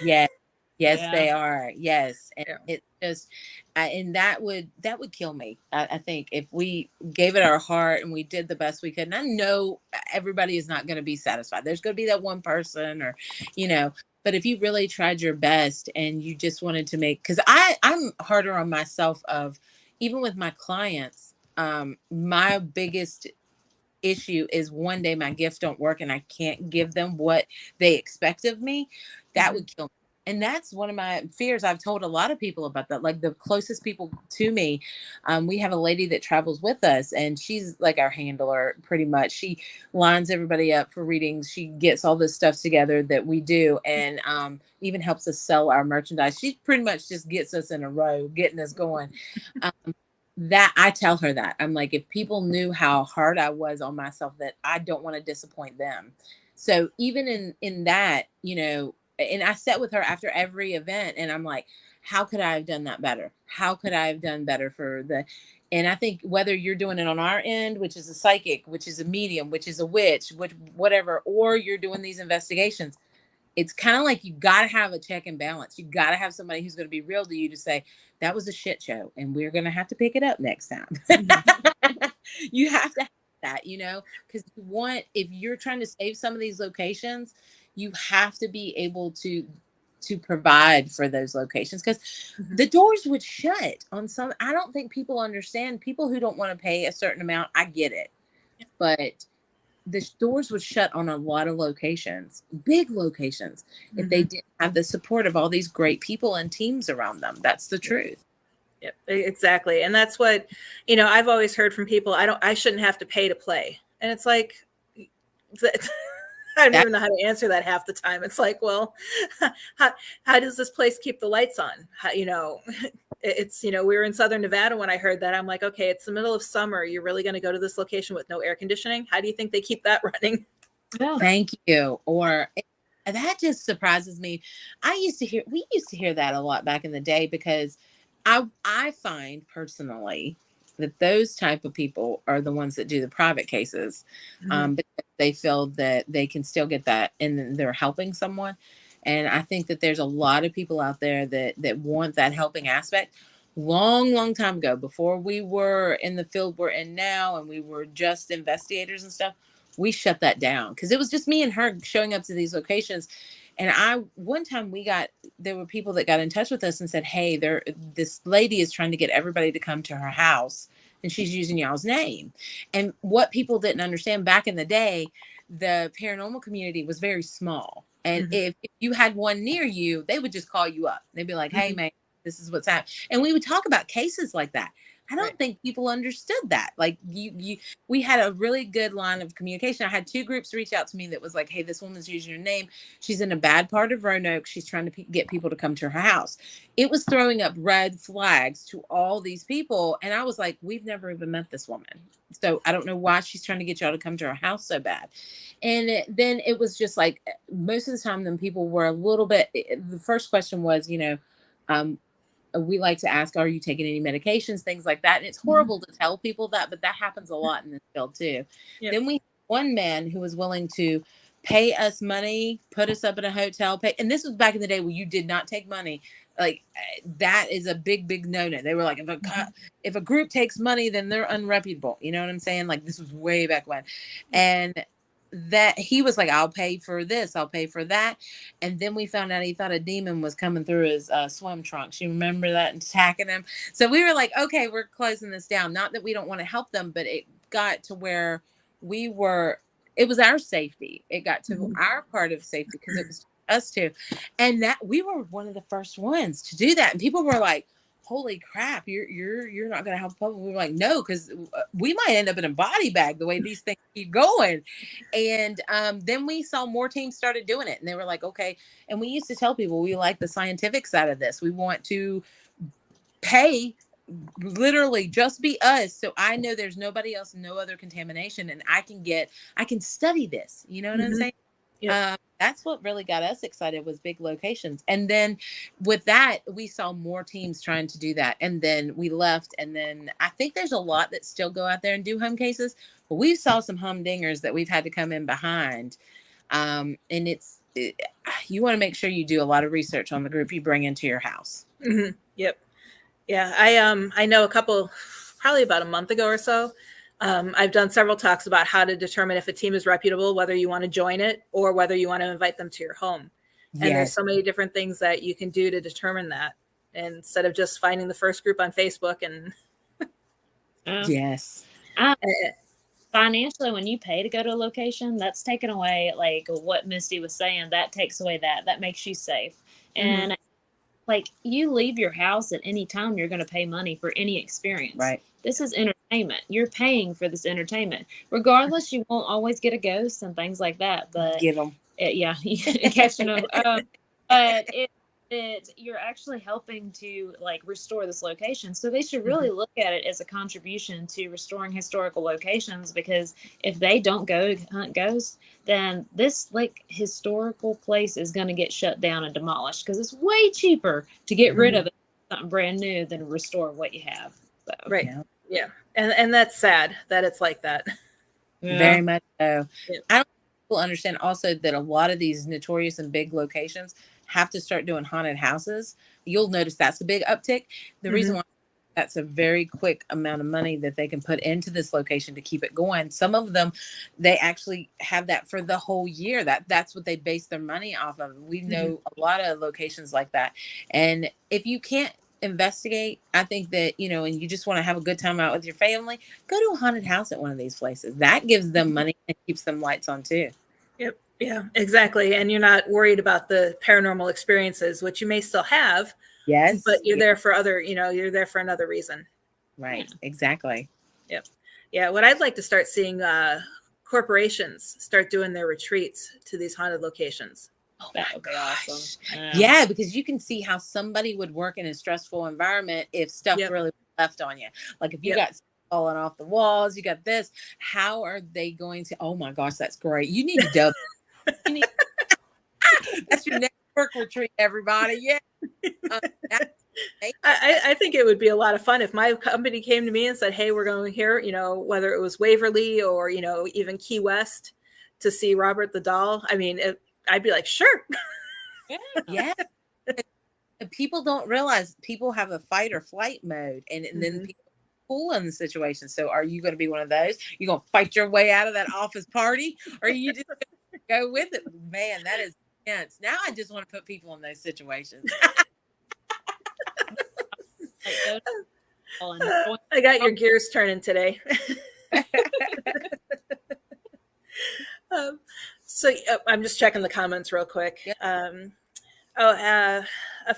Yes, yes,
Yeah.
they are. Yes, and
Yeah.
it's just, and that would kill me. I think if we gave it our heart and we did the best we could, and I know everybody is not going to be satisfied. There's going to be that one person, or, you know. But if you really tried your best and you just wanted to make, because I'm harder on myself of, even with my clients, my biggest issue is one day my gift don't work and I can't give them what they expect of me, that
Mhm.
would kill me. And that's one of my fears. I've told a lot of people about that. Like the closest people to me, we have a lady that travels with us, and she's like our handler pretty much. She lines everybody up for readings. She gets all this stuff together that we do, and even helps us sell our merchandise. She pretty much just gets us in a row, getting us going. Um, that I tell her that I'm like, if people knew how hard I was on myself, that I don't want to disappoint them. So even in that, and I sat with her after every event, and I'm like, how could I have done that better? How could I have done better for the, and I think whether you're doing it on our end, which is a psychic, which is a medium, which is a witch, which whatever, or you're doing these investigations, it's kind of like you got to have a check and balance. You got to have somebody who's going to be real to you, to say that was a shit show and we're going to have to pick it up next time. You have to have that, because you want, if you're trying to save some of these locations, you have to be able to provide for those locations, because
Mhm.
the doors would shut on some. I don't think people understand. People who don't want to pay a certain amount, I get it, but the doors would shut on a lot of locations, big locations, if they
Mhm.
didn't have the support of all these great people and teams around them. That's the truth.
Yep, exactly. And that's what, I've always heard from people, I shouldn't have to pay to play. And it's like, I don't
That
even know how to answer that half the time. It's like, well, how, how does this place keep the lights on? It's, we were in Southern Nevada when I heard that. I'm like, okay, it's the middle of summer. You're really going to go to this location with no air conditioning? How do you think they keep that running?
Yeah.
Thank you. Or that just surprises me. We used to hear that a lot back in the day, because I find personally that those type of people are the ones that do the private cases,
Mhm.
because they feel that they can still get that and then they're helping someone. And I think that there's a lot of people out there that want that helping aspect. Long time ago, before we were in the field we're in now and we were just investigators and stuff, we shut that down because it was just me and her showing up to these locations. And one time there were people that got in touch with us and said, hey, this lady is trying to get everybody to come to her house and she's using y'all's name. And what people didn't understand, back in the day, the paranormal community was very small. And
Mhm.
if you had one near you, they would just call you up. They'd be like, hey,
Mhm.
man, this is what's happening. And we would talk about cases like that. I
Right.
don't think people understood that. Like we had a really good line of communication. I had two groups reach out to me that was like, hey, this woman's using your name. She's in a bad part of Roanoke. She's trying to get people to come to her house. It was throwing up red flags to all these people. And I was like, we've never even met this woman. So I don't know why she's trying to get y'all to come to her house so bad. And then it was just like, most of the time, then people were a little bit, the first question was, um, we like to ask, are you taking any medications, things like that. And it's
Mhm.
horrible to tell people that, but that happens a lot in this field too.
Yep.
Then we had one man who was willing to pay us money, put us up in a hotel, and this was back in the day where you did not take money. Like that is a big no. They were like,
Mhm.
if a group takes money, then they're unreputable. You know what I'm saying? Like this was way back when. And that he was like, I'll pay for this, I'll pay for that. And then we found out he thought a demon was coming through his swim trunks. You remember that, and attacking him? So we were like, okay, we're closing this down. Not that we don't want to help them, but it got to where we were, it was our safety. It got to
Mhm.
our part of safety because it was us too. And that we were one of the first ones to do that. And people were like, holy crap, you're not going to help the public. We were like, no, because we might end up in a body bag the way these things keep going. And then we saw more teams started doing it, and they were like, okay. And we used to tell people we like the scientific side of this. We want to pay, literally just be us, so I know there's nobody else, no other contamination, and I can study this. You know what I'm
Mhm.
saying? That's what really got us excited, was big locations. And then with that, we saw more teams trying to do that. And then we left. And then I think there's a lot that still go out there and do home cases. But we saw some humdingers that we've had to come in behind. And you want to make sure you do a lot of research on the group you bring into your house.
Mm-hmm. Yep. Yeah. I know a couple, probably about a month ago or so, I've done several talks about how to determine if a team is reputable, whether you want to join it or whether you want to invite them to your home. And there's so many different things that you can do to determine that, instead of just finding the first group on Facebook. And
yes.
Financially, when you pay to go to a location, that's taken away, like what Misty was saying, that takes away that makes you safe. And like, you leave your house at any time, you're going to pay money for any experience.
Right.
This is entertainment. You're paying for this entertainment. Regardless, you won't always get a ghost and things like that. But
get them.
Yeah, catching them. But you're actually helping to like restore this location. So they should really look at it as a contribution to restoring historical locations, because if they don't go hunt ghosts, then this like historical place is going to get shut down and demolished, because it's way cheaper to get rid of it, something brand new, than restore what you have. So,
right. Yeah. And that's sad that it's like that.
Very much so. Yeah. I don't think people understand also that a lot of these notorious and big locations have to start doing haunted houses. You'll notice that's a big uptick. The reason why that's a very quick amount of money that they can put into this location to keep it going. Some of them, they actually have that for the whole year. That's what they base their money off of. We know a lot of locations like that. And if you can't investigate, I think that, and you just want to have a good time out with your family, go to a haunted house at one of these places. That gives them money and keeps them lights on too.
Yep. Yeah, exactly. And you're not worried about the paranormal experiences, which you may still have.
Yes.
But you're there for you're there for another reason.
Right. Exactly.
Yep. Yeah. What I'd like to start seeing corporations start doing their retreats to these haunted locations.
Oh, that would be awesome.
Yeah, because you can see how somebody would work in a stressful environment if stuff really left on you. Like if you got falling off the walls, you got this. How are they going to? Oh my gosh, that's great. You need to double. That's your network retreat, everybody. Yeah.
I think it would be a lot of fun if my company came to me and said, hey, we're going here, whether it was Waverly or, even Key West, to see Robert the Doll. I mean, I'd be like, sure.
Yeah. People don't realize people have a fight or flight mode, and then people cool in the situation. So are you going to be one of those? You going to fight your way out of that office party, or are you just go with it? Man, that is intense. Now I just want to put people in those situations.
I got your gears turning today. So I'm just checking the comments real quick. Yep. A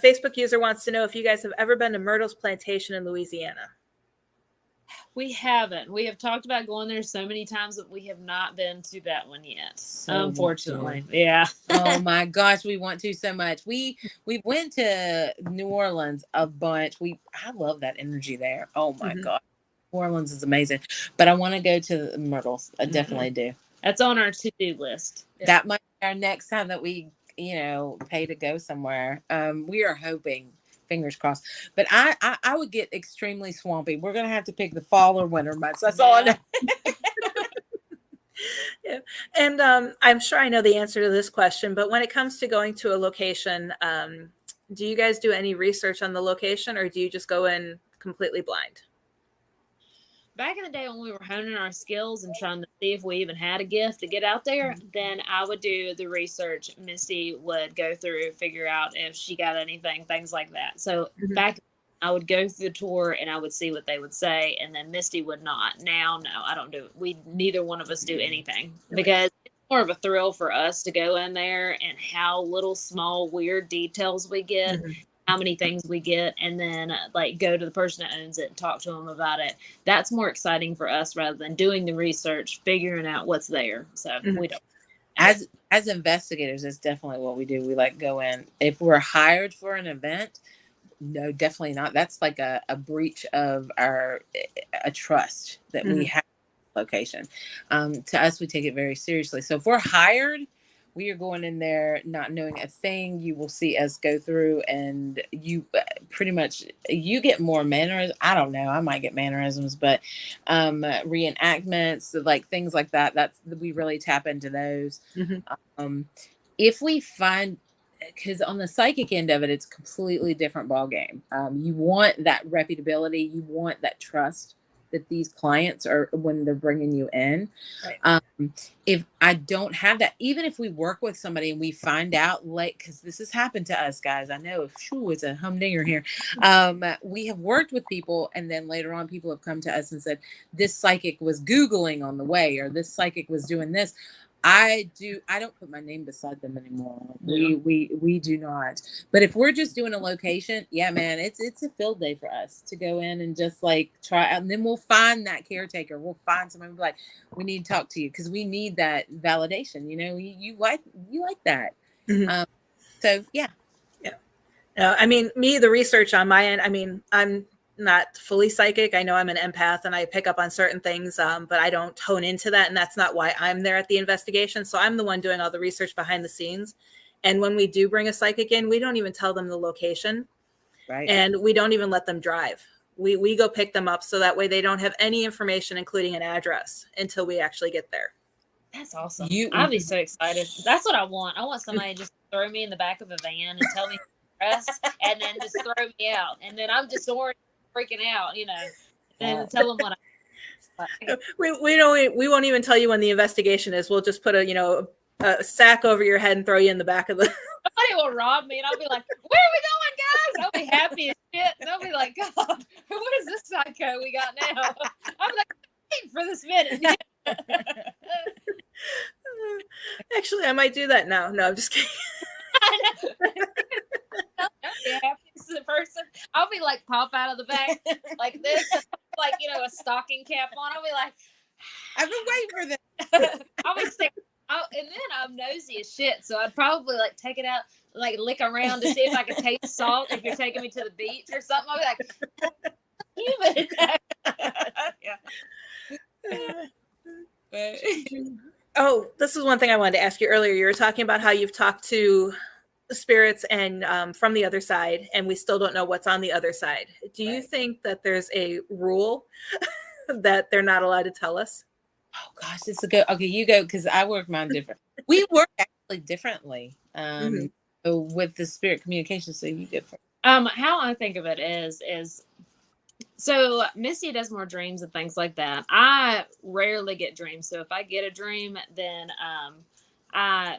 Facebook user wants to know if you guys have ever been to Myrtle's Plantation in Louisiana.
We haven't. We have talked about going there so many times, but we have not been to that one yet. Unfortunately. Yeah.
Oh my gosh, we want to so much. We went to New Orleans a bunch. I love that energy there. Oh my God. New Orleans is amazing. But I want to go to Myrtle's. I definitely do.
That's on our to-do list.
That might be our next time that we, pay to go somewhere. We are hoping, fingers crossed. But I would get extremely swampy. We're gonna have to pick the fall or winter months. That's all I know.
Yeah. And I'm sure I know the answer to this question, but when it comes to going to a location, do you guys do any research on the location, or do you just go in completely blind?
Back in the day when we were honing our skills and trying to see if we even had a gift to get out there, then I would do the research. Misty would go through, figure out if she got anything, things like that. So back, I would go through the tour and I would see what they would say, and then Misty would not. Now, no, I don't do it. Neither one of us do anything, because it's more of a thrill for us to go in there and how little small weird details we get. How many things we get, and then go to the person that owns it and talk to them about it. That's more exciting for us rather than doing the research, figuring out what's there. So we don't.
As investigators, it's definitely what we do. We go in. If we're hired for an event, no, definitely not. That's like a breach of a trust that we have in the location. To us, we take it very seriously. So if we're hired, we are going in there not knowing a thing. You will see us go through, and you pretty much, you get more mannerisms. I don't know. I might get mannerisms, but reenactments, like things like that. We really tap into those.
Mm-hmm.
If we find, because on the psychic end of it, it's a completely different ball game. You want that reputability. You want that trust that these clients are when they're bringing you in.
Right.
If I don't have that, even if we work with somebody and we find out late, because this has happened to us, guys. I know, it's a humdinger here. We have worked with people, and then later on, people have come to us and said, "This psychic was Googling on the way," or "This psychic was doing this." I don't put my name beside them anymore.
Yeah.
We do not. But if we're just doing a location, yeah, man, it's a field day for us to go in and just like try out, and then we'll find that caretaker. We'll find someone who'll be like, we need to talk to you because we need that validation. You like that.
Mm-hmm.
So yeah.
Yeah. I mean, the research on my end, I mean, I'm not fully psychic. I know I'm an empath and I pick up on certain things, but I don't hone into that. And that's not why I'm there at the investigation. So I'm the one doing all the research behind the scenes. And when we do bring a psychic in, we don't even tell them the location.
Right.
And we don't even let them drive. We go pick them up so that way they don't have any information, including an address, until we actually get there.
That's awesome. I'd be so excited. That's what I want. I want somebody to just throw me in the back of a van and tell me the address and then just throw me out. And then I'm just freaking out, and tell them what I
we won't even tell you when the investigation is. We'll just put a sack over your head and throw you in the back of the
somebody will rob me and I'll be like, where are we going, guys? I'll be happy as shit. And I'll be like, God, what is this psycho we got now? I'm like, wait for this minute.
Actually, I might do that now. No, I'm just kidding.
I'll be happy as a person. I'll be like pop out of the back like this, like a stocking cap on. I'll be like,
I've been waiting for this.
I'll be sick. And then I'm nosy as shit, so I'd probably like take it out, like lick around to see if I could taste salt. If you're taking me to the beach or something, I'll be like, human.
Oh, this is one thing I wanted to ask you earlier. You were talking about how you've talked to spirits and from the other side, and we still don't know what's on the other side. Do you think that there's a rule that they're not allowed to tell us?
Oh gosh, this is good. Okay, you go, because I work mine different. We work actually differently with the spirit communication. So you go first.
How I think of it is so Misty does more dreams and things like that. I rarely get dreams. So if I get a dream, then I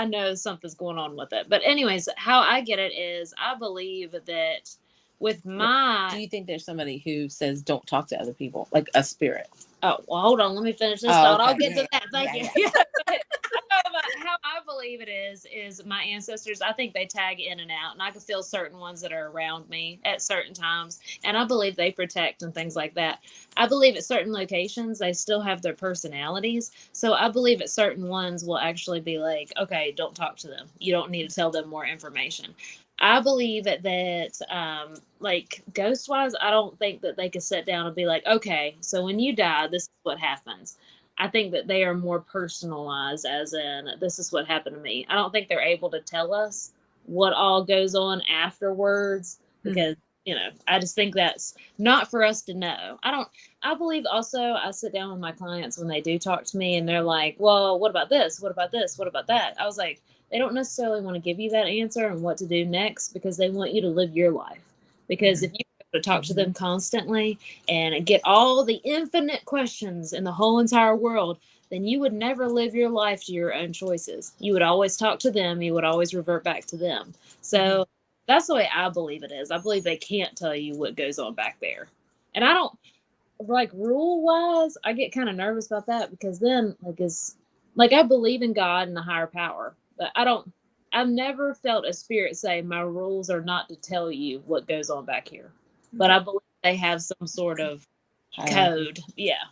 know something's going on with it. But anyways, how I get it is I believe that with my...
Do you think there's somebody who says don't talk to other people, like a spirit?
Oh, well, hold on. Let me finish this thought.
Okay.
I'll get to that. Thank you. How I believe it is my ancestors, I think they tag in and out, and I can feel certain ones that are around me at certain times, and I believe they protect and things like that. I believe at certain locations, they still have their personalities, so I believe at certain ones will actually be like, okay, don't talk to them. You don't need to tell them more information. I believe that like ghost wise, I don't think that they could sit down and be like, okay, so when you die, this is what happens. I think that they are more personalized, as in, this is what happened to me. I don't think they're able to tell us what all goes on afterwards because, I just think that's not for us to know. I believe also I sit down with my clients when they do talk to me and they're like, well, what about this? What about this? What about that? I was like, they don't necessarily want to give you that answer and what to do next because they want you to live your life. Because if you to talk to them constantly and get all the infinite questions in the whole entire world, then you would never live your life to your own choices. You would always talk to them. You would always revert back to them. So that's the way I believe it is. I believe they can't tell you what goes on back there. And I don't, like, rule wise, I get kind of nervous about that because then I believe in God and the higher power, but I've never felt a spirit say my rules are not to tell you what goes on back here. But I believe they have some sort of code. Yeah.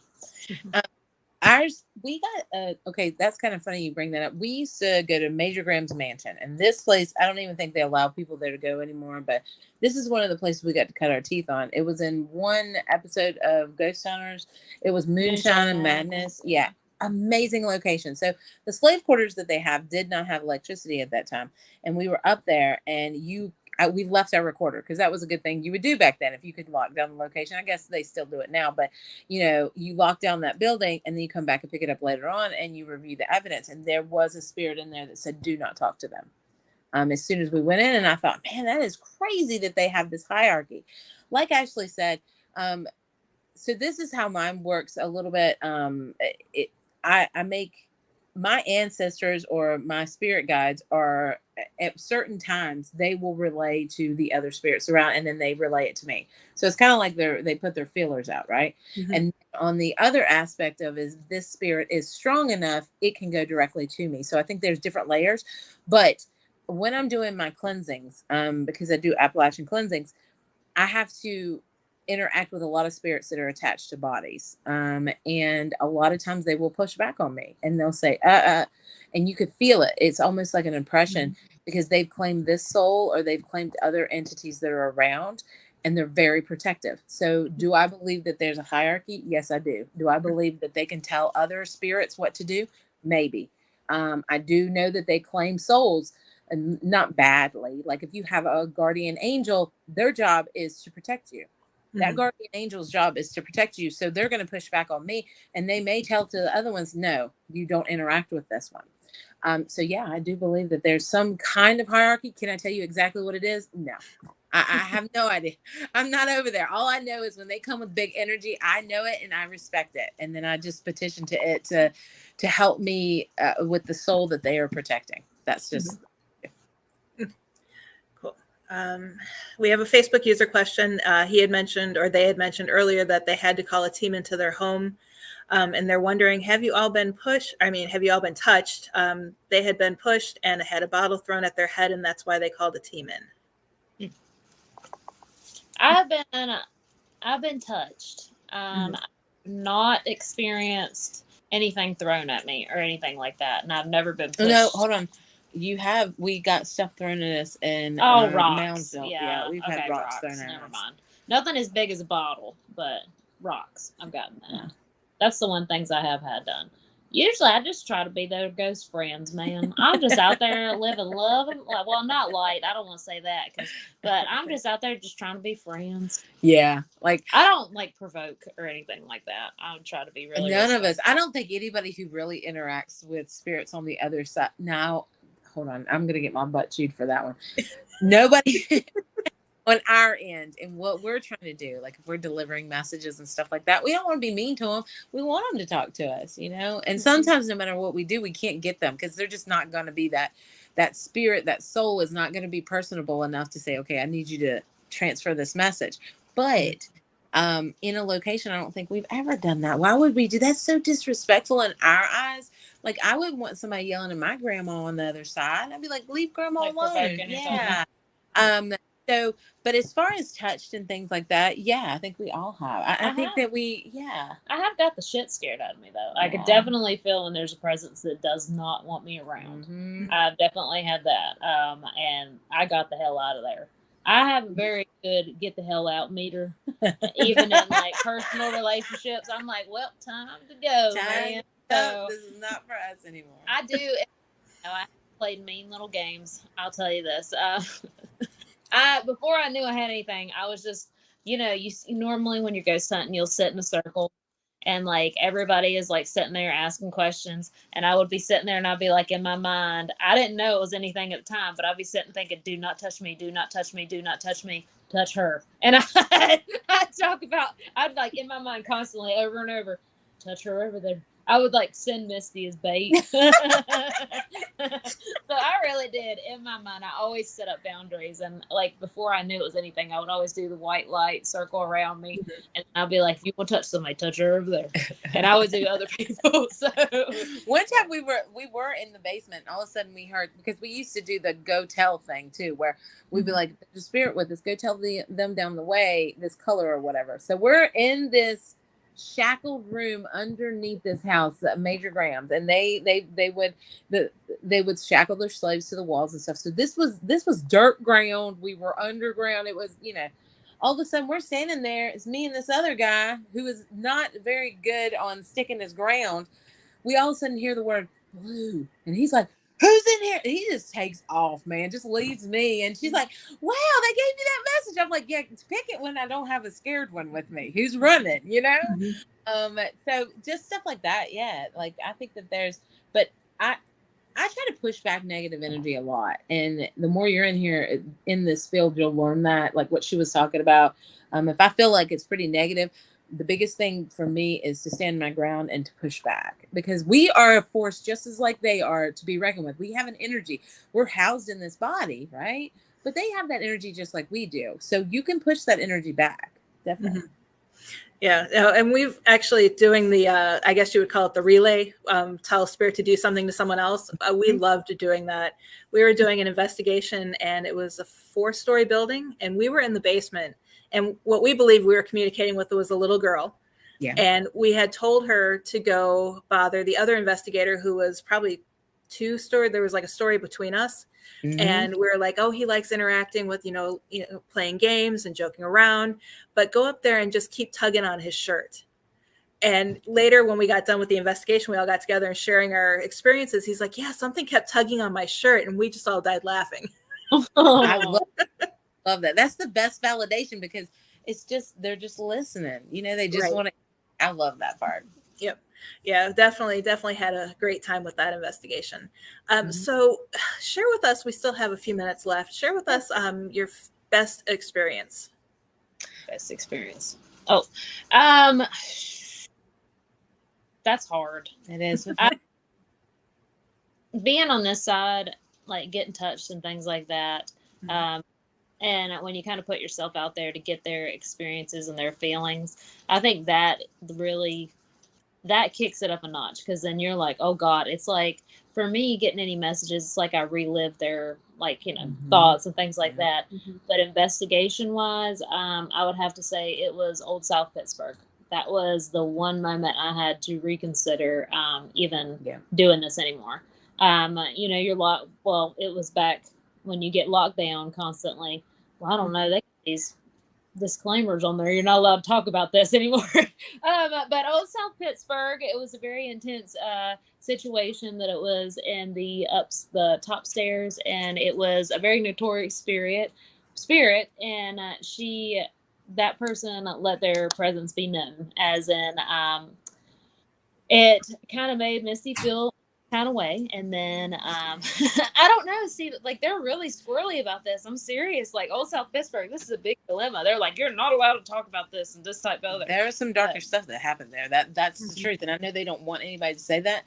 We got, okay, that's kind of funny you bring that up. We used to go to Major Graham's mansion. And this place, I don't even think they allow people there to go anymore. But this is one of the places we got to cut our teeth on. It was in one episode of Ghost Hunters. It was Moonshine and Madness. Yeah. amazing location. So the slave quarters that they have did not have electricity at that time. And we were up there, and we left our recorder, because that was a good thing you would do back then if you could lock down the location. I guess they still do it now, but you lock down that building, and then you come back and pick it up later on, and you review the evidence. And there was a spirit in there that said, do not talk to them. As soon as we went in, and I thought, man, that is crazy that they have this hierarchy. Like Ashley said, so this is how mine works a little bit. I make my ancestors or my spirit guides are at certain times, they will relay to the other spirits around, and then they relay it to me. So it's kind of like they put their feelers out, right? Mm-hmm. And on the other aspect of is this spirit is strong enough, it can go directly to me. So I think there's different layers. But when I'm doing my cleansings, because I do Appalachian cleansings, I have to interact with a lot of spirits that are attached to bodies. And a lot of times they will push back on me, and they'll say, and you could feel it. It's almost like an impression, because they've claimed this soul, or they've claimed other entities that are around, and they're very protective. So do I believe that there's a hierarchy? Yes, I do. Do I believe that they can tell other spirits what to do? Maybe. I do know that they claim souls, and not badly. Like if you have a guardian angel, their job is to protect you. That guardian angel's job is to protect you. So they're going to push back on me, and they may tell to the other ones, no, you don't interact with this one. So yeah, I do believe that there's some kind of hierarchy. Can I tell you exactly what it is? No, I have no idea. I'm not over there. All I know is when they come with big energy, I know it and I respect it. And then I just petition to it to help me with the soul that they are protecting. That's just...
We have a Facebook user question. He had mentioned, or they had mentioned earlier, that they had to call a team into their home. And they're wondering, have you all been pushed? I mean, have you all been touched? They had been pushed and had a bottle thrown at their head, and that's why they called a team in.
I've been touched. I've not experienced anything thrown at me or anything like that. And I've never been pushed.
No, hold on. We got stuff thrown at us in
rocks.
Moundsville. Yeah, we've had rocks thrown at us.
Never mind. Nothing as big as a bottle, but rocks. I've gotten that. Yeah. That's the one things I have had done. Usually I just try to be their ghost friends, man. I'm just out there living love. Well, not light. I don't want to say that, but I'm just out there just trying to be friends.
Yeah. Like
I don't like provoke or anything like that. I would try to be really
none of us. I don't think anybody who really interacts with spirits on the other side. Now, hold on. I'm going to get my butt chewed for that one. Nobody on our end, and what we're trying to do, like if we're delivering messages and stuff like that, we don't want to be mean to them. We want them to talk to us, and sometimes no matter what we do, we can't get them because they're just not going to be that spirit, that soul is not going to be personable enough to say, okay, I need you to transfer this message. But in a location, I don't think we've ever done that. Why would we do that? That's so disrespectful in our eyes. Like I wouldn't want somebody yelling at my grandma on the other side. I'd be like, leave grandma alone. Yeah. So, but as far as touched and things like that, yeah, I think we all have. I think that I
have got the shit scared out of me though. I could definitely feel when there's a presence that does not want me around. I've definitely had that. And I got the hell out of there. I have a very good get the hell out meter, even in like personal relationships. I'm like, well, time to go, man. So,
this is not for us anymore.
I do. I played mean little games. I'll tell you this. Before I knew I had anything, I was just, you normally when you're ghost hunting, you'll sit in a circle and like everybody is like sitting there asking questions. And I would be sitting there and I'd be like in my mind, I didn't know it was anything at the time, but I'd be sitting thinking, do not touch me, do not touch me, do not touch me, touch her. And I'd like in my mind constantly over and over, touch her over there. I would like send Misty as bait. So I really did. In my mind, I always set up boundaries. And like before I knew it was anything, I would always do the white light circle around me. And I'd be like, if you want to touch somebody, touch her over there. And I would do other people. So
one time we were in the basement. And all of a sudden we heard, because we used to do the go tell thing too, where we'd be like, there's a spirit with us, go tell them down the way, this color or whatever. So we're in this shackled room underneath this house, Major Graham's, and they would shackle their slaves to the walls and stuff. So this was dirt ground. We were underground. It was, all of a sudden we're standing there. It's me and this other guy who is not very good on sticking his ground. we all of a sudden hear the word blue, and he's like, who's in here? And he just takes off, man, just leaves me. And she's like, wow, they gave you that message. I'm like, yeah, pick it when I don't have a scared one with me who's running, you know? So just stuff like that. Yeah. Like, I think that but I, I try to push back negative energy a lot. And the more you're in here in this field, you'll learn that, like what she was talking about. If I feel like it's pretty negative, the biggest thing for me is to stand my ground and to push back, because we are a force just as like they are to be reckoned with. We have an energy. We're housed in this body, right? But they have that energy just like we do. So you can push that energy back. Definitely.
Yeah, and we've actually doing the, I guess you would call it the relay, tell spirit to do something to someone else. We loved doing that. We were doing an investigation, and it was a 4-story building, and we were in the basement. And what we believed we were communicating with was a little girl.
Yeah.
And we had told her to go bother the other investigator, who was probably 2-story. There was like a story between us. And we were like, oh, he likes interacting with, playing games and joking around, but go up there and just keep tugging on his shirt. And later, when we got done with the investigation, we all got together and sharing our experiences. He's like, yeah, something kept tugging on my shirt. And we just all died laughing.
I love that. That's the best validation, because it's just, they're just listening. They just want to. I love that part.
Yep. Yeah, definitely had a great time with that investigation. So share with us, we still have a few minutes left. Share with us your best experience.
Best experience. That's hard.
It is.
Being on this side, like getting touched and things like that. And when you kind of put yourself out there to get their experiences and their feelings, I think that really, that kicks it up a notch, because then you're like, oh God, it's like, for me, getting any messages, it's like I relive their thoughts and things like that. But investigation wise, I would have to say it was Old South Pittsburgh. That was the one moment I had to reconsider even doing this anymore. You're locked. Well, it was back when you get locked down constantly. Well, I don't know. They got these disclaimers on there. You're not allowed to talk about this anymore. But Old South Pittsburgh, it was a very intense situation. That it was in the top stairs, and it was a very notorious spirit, and that person let their presence be known, as in it kind of made Misty feel kind of way. And then I don't know, see, like, they're really squirrely about this. I'm serious. Like, Old South Pittsburgh, this is a big dilemma. They're like, you're not allowed to talk about this and this type of other.
There was some darker stuff that happened there. That's the truth, and I know they don't want anybody to say that.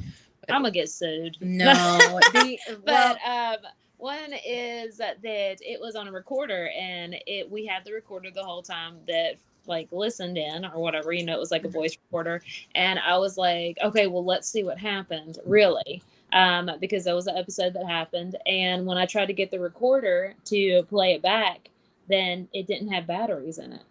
I'm gonna get sued.
No.
But one is that it was on a recorder, and we had the recorder the whole time that listened in or whatever, it was like a voice recorder. And I was like, okay, well, let's see what happened, really. Because that was an episode that happened. And when I tried to get the recorder to play it back, then it didn't have batteries in it.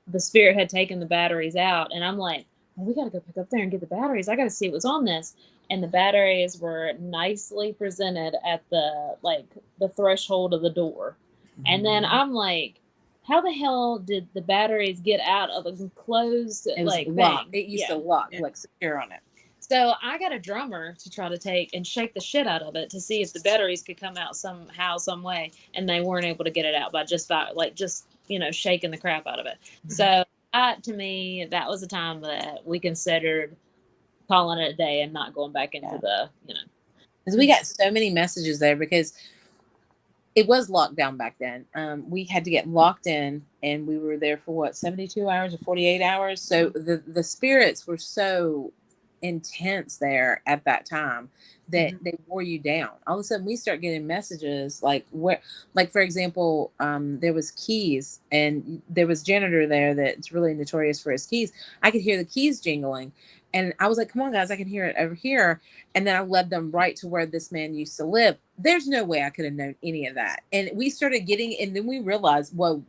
The spirit had taken the batteries out. And I'm like, well, we got to go pick up there and get the batteries. I got to see what's on this. And the batteries were nicely presented at the threshold of the door. And then I'm like, how the hell did the batteries get out of a closed
lock? It used to lock, secure on it.
So I got a drummer to try to take and shake the shit out of it to see if the batteries could come out somehow, some way, and they weren't able to get it out by just shaking the crap out of it. So to me, that was a time that we considered calling it a day and not going back into
because we got so many messages there, because it was locked down back then. We had to get locked in, and we were there for 72 hours or 48 hours. So the spirits were so intense there at that time that they wore you down. All of a sudden we start getting messages for example, there was keys, and there was a janitor there that's really notorious for his keys. I could hear the keys jingling, and I was like, come on guys, I can hear it over here. And then I led them right to where this man used to live. There's no way I could have known any of that. And we started and then we realized, whoa,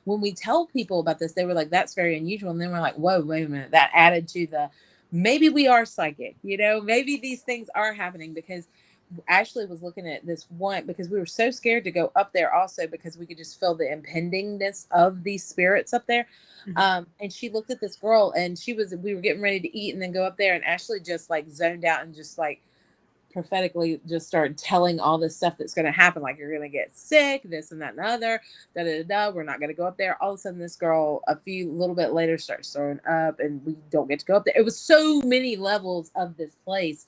when we tell people about this, they were like, that's very unusual. And then we're like, whoa, wait a minute. That added to maybe we are psychic, maybe these things are happening, because Ashley was looking at this one because we were so scared to go up there also because we could just feel the impendingness of these spirits up there. And she looked at this girl and we were getting ready to eat and then go up there, and Ashley just like zoned out and just like prophetically just started telling all this stuff that's going to happen, like you're going to get sick, this and that and the other, we're not going to go up there. All of a sudden this girl a little bit later starts throwing up and we don't get to go up there. It was so many levels of this place.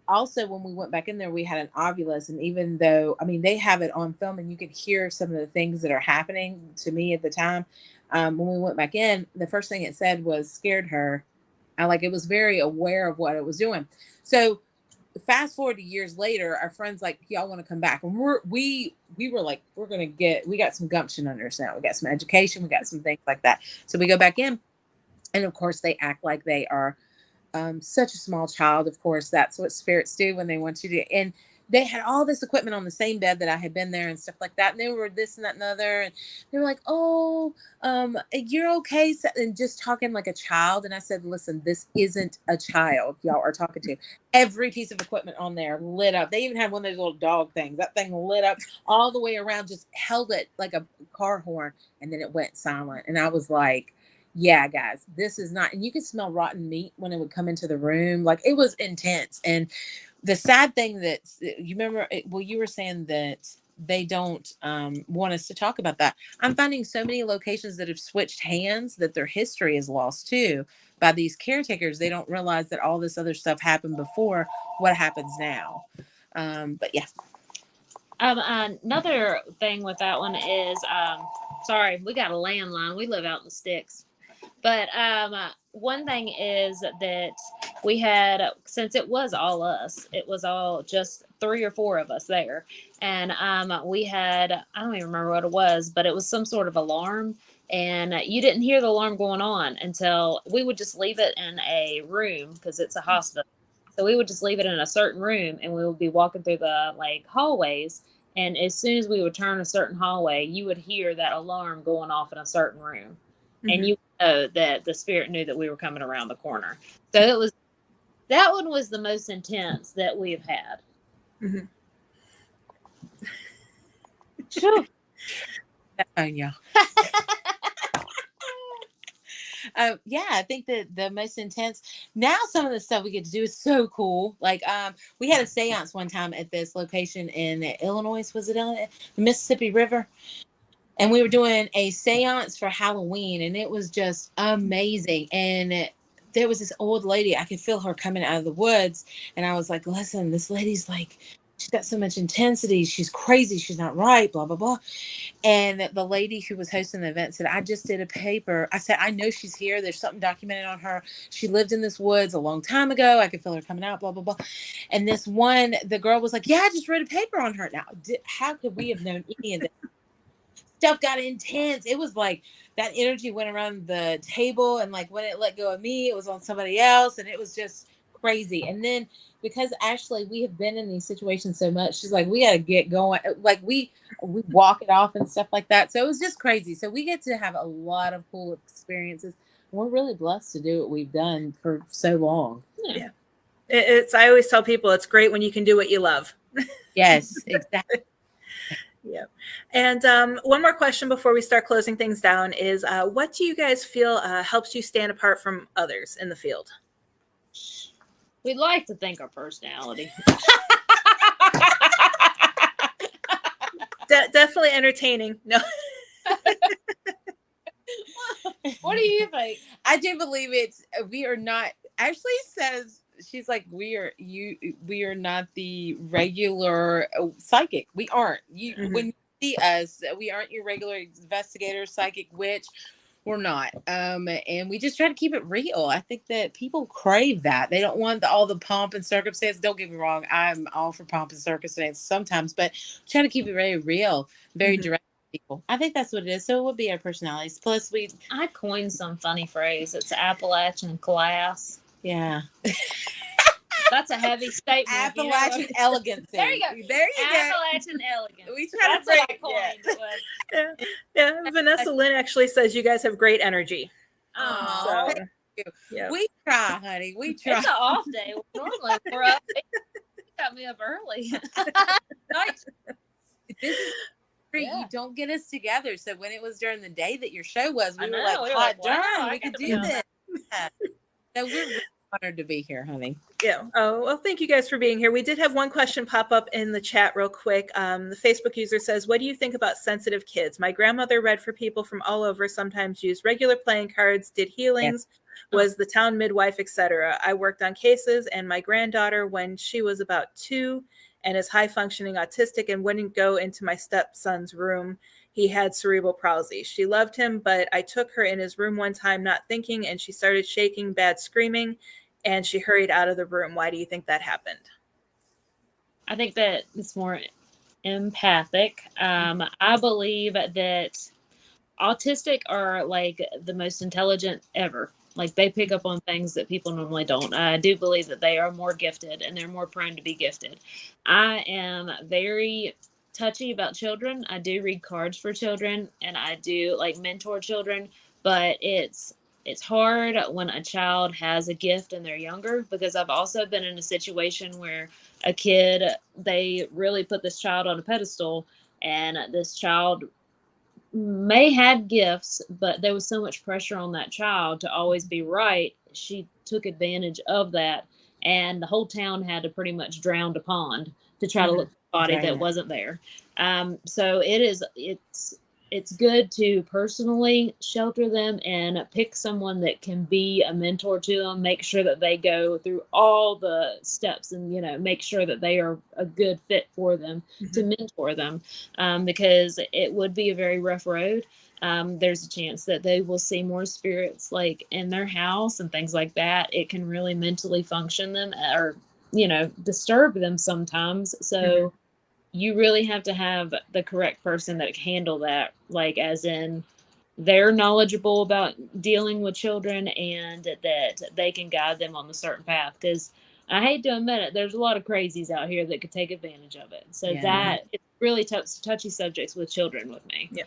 Also, when we went back in there, we had an ovulus, and even though, I mean, they have it on film and you could hear some of the things that are happening to me at the time, when we went back in, the first thing it said was scared her. It was very aware of what it was doing. So fast forward to years later, our friends like, y'all want to come back? And we were like, we got some gumption under us now. We got some education. We got some things like that. So we go back in, and of course they act like they are such a small child. Of course, that's what spirits do when they want you to. And they had all this equipment on the same bed that I had been there and stuff like that. And they were this and that and the other. And they were like, oh, you're okay. And just talking like a child. And I said, listen, this isn't a child y'all are talking to. Every piece of equipment on there lit up. They even had one of those little dog things. That thing lit up all the way around, just held it like a car horn. And then it went silent. And I was like, yeah, guys, this is not. And you could smell rotten meat when it would come into the room. Like, it was intense. And the sad thing that you remember, you were saying that they don't want us to talk about that. I'm finding so many locations that have switched hands that their history is lost too by these caretakers. They don't realize that all this other stuff happened before what happens now. But yeah.
Another thing with that one is, sorry, we got a landline. We live out in the sticks. But one thing is that we had, since it was all us, it was all just 3 or 4 of us there. And we had, I don't even remember what it was, but it was some sort of alarm. And you didn't hear the alarm going on until we would just leave it in a room because it's a hospital. So we would just leave it in a certain room and we would be walking through the hallways. And as soon as we would turn a certain hallway, you would hear that alarm going off in a certain room. And you know that the spirit knew that we were coming around the corner. So that one was the most intense that we've had.
Mm-hmm.
Sure. Yeah. Yeah, I think that the most intense. Now, some of the stuff we get to do is so cool. Like, we had a seance one time at this location in Illinois. Was it Illinois? The Mississippi River? And we were doing a seance for Halloween, and it was just amazing. And there was this old lady. I could feel her coming out of the woods. And I was like, listen, this lady's like, she's got so much intensity. She's crazy. She's not right, blah, blah, blah. And the lady who was hosting the event said, I just did a paper. I said, I know she's here. There's something documented on her. She lived in this woods a long time ago. I could feel her coming out, blah, blah, blah. And the girl was like, yeah, I just wrote a paper on her. Now, how could we have known any of this? Stuff got intense. It was like that energy went around the table, and like when it let go of me, it was on somebody else, and it was just crazy. And then because Ashley, we have been in these situations so much, she's like, we got to get going. Like we walk it off and stuff like that. So it was just crazy. So we get to have a lot of cool experiences. We're really blessed to do what we've done for so long.
Yeah. I always tell people it's great when you can do what you love.
Yes, exactly.
Yeah. And one more question before we start closing things down is, what do you guys feel helps you stand apart from others in the field?
We'd like to think our personality.
Definitely entertaining. No.
What do you think?
I do believe we are not. Ashley says, she's like, we are not the regular psychic. We aren't. When you see us, we aren't your regular investigator, psychic, witch. We're not. And we just try to keep it real. I think that people crave that. They don't want all the pomp and circumstance. Don't get me wrong. I'm all for pomp and circumstance sometimes, but try to keep it very real, very direct. People. I think that's what it is. So it would be our personalities. Plus,
I coined some funny phrase. It's Appalachian class.
Yeah.
That's a heavy statement.
Appalachian elegance.
There you go. Appalachian elegance.
We try to break
it. Yeah. Vanessa Lynn actually says you guys have great energy.
Oh,
so, yeah.
We try, honey. We try.
It's an off day. Normally we're up. You got me me up early.
Night. This is great.
Yeah.
You don't get us together. So when it was during the day that your show was, we
I
were
know,
like,
we were
hot
like, wow,
darn,
I
we
got
could
to be
do
on
this. Yeah. So we're really honored to be here, honey.
Yeah. Oh, well, thank you guys for being here. We did have one question pop up in the chat real quick. The Facebook user says, what do you think about sensitive kids? My grandmother read for people from all over, sometimes used regular playing cards, did healings, was the town midwife, etc. I worked on cases, and my granddaughter, when she was about 2 and is high functioning autistic and wouldn't go into my stepson's room, he had cerebral palsy. She loved him, but I took her in his room one time not thinking, and she started shaking, bad screaming, and she hurried out of the room. Why do you think that happened?
I think that it's more empathic. I believe that autistic are like the most intelligent ever. Like they pick up on things that people normally don't. I do believe that they are more gifted and they're more prone to be gifted. I am very touchy about children. I do read cards for children and I do like mentor children, but it's hard when a child has a gift and they're younger, because I've also been in a situation where a kid, they really put this child on a pedestal, and this child may had gifts, but there was so much pressure on that child to always be right. She took advantage of that, and the whole town had to pretty much drown a pond to try to look for a body that wasn't there. So it's good to personally shelter them and pick someone that can be a mentor to them, make sure that they go through all the steps and, make sure that they are a good fit for them to mentor them, because it would be a very rough road. There's a chance that they will see more spirits like in their house and things like that. It can really mentally function them or, disturb them sometimes. So you really have to have the correct person that can handle that, like as in they're knowledgeable about dealing with children and that they can guide them on the certain path. Because I hate to admit it, there's a lot of crazies out here that could take advantage of it. So that it's really touchy subjects with children with me.
Yeah.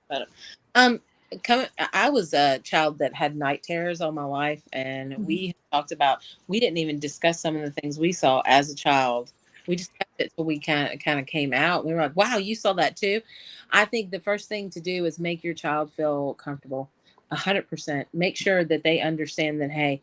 But I was a child that had night terrors all my life, and we talked about, we didn't even discuss some of the things we saw as a child. We just kept it till we kind of came out. We were like, wow, you saw that too. I think the first thing to do is make your child feel comfortable 100%. Make sure that they understand that, hey,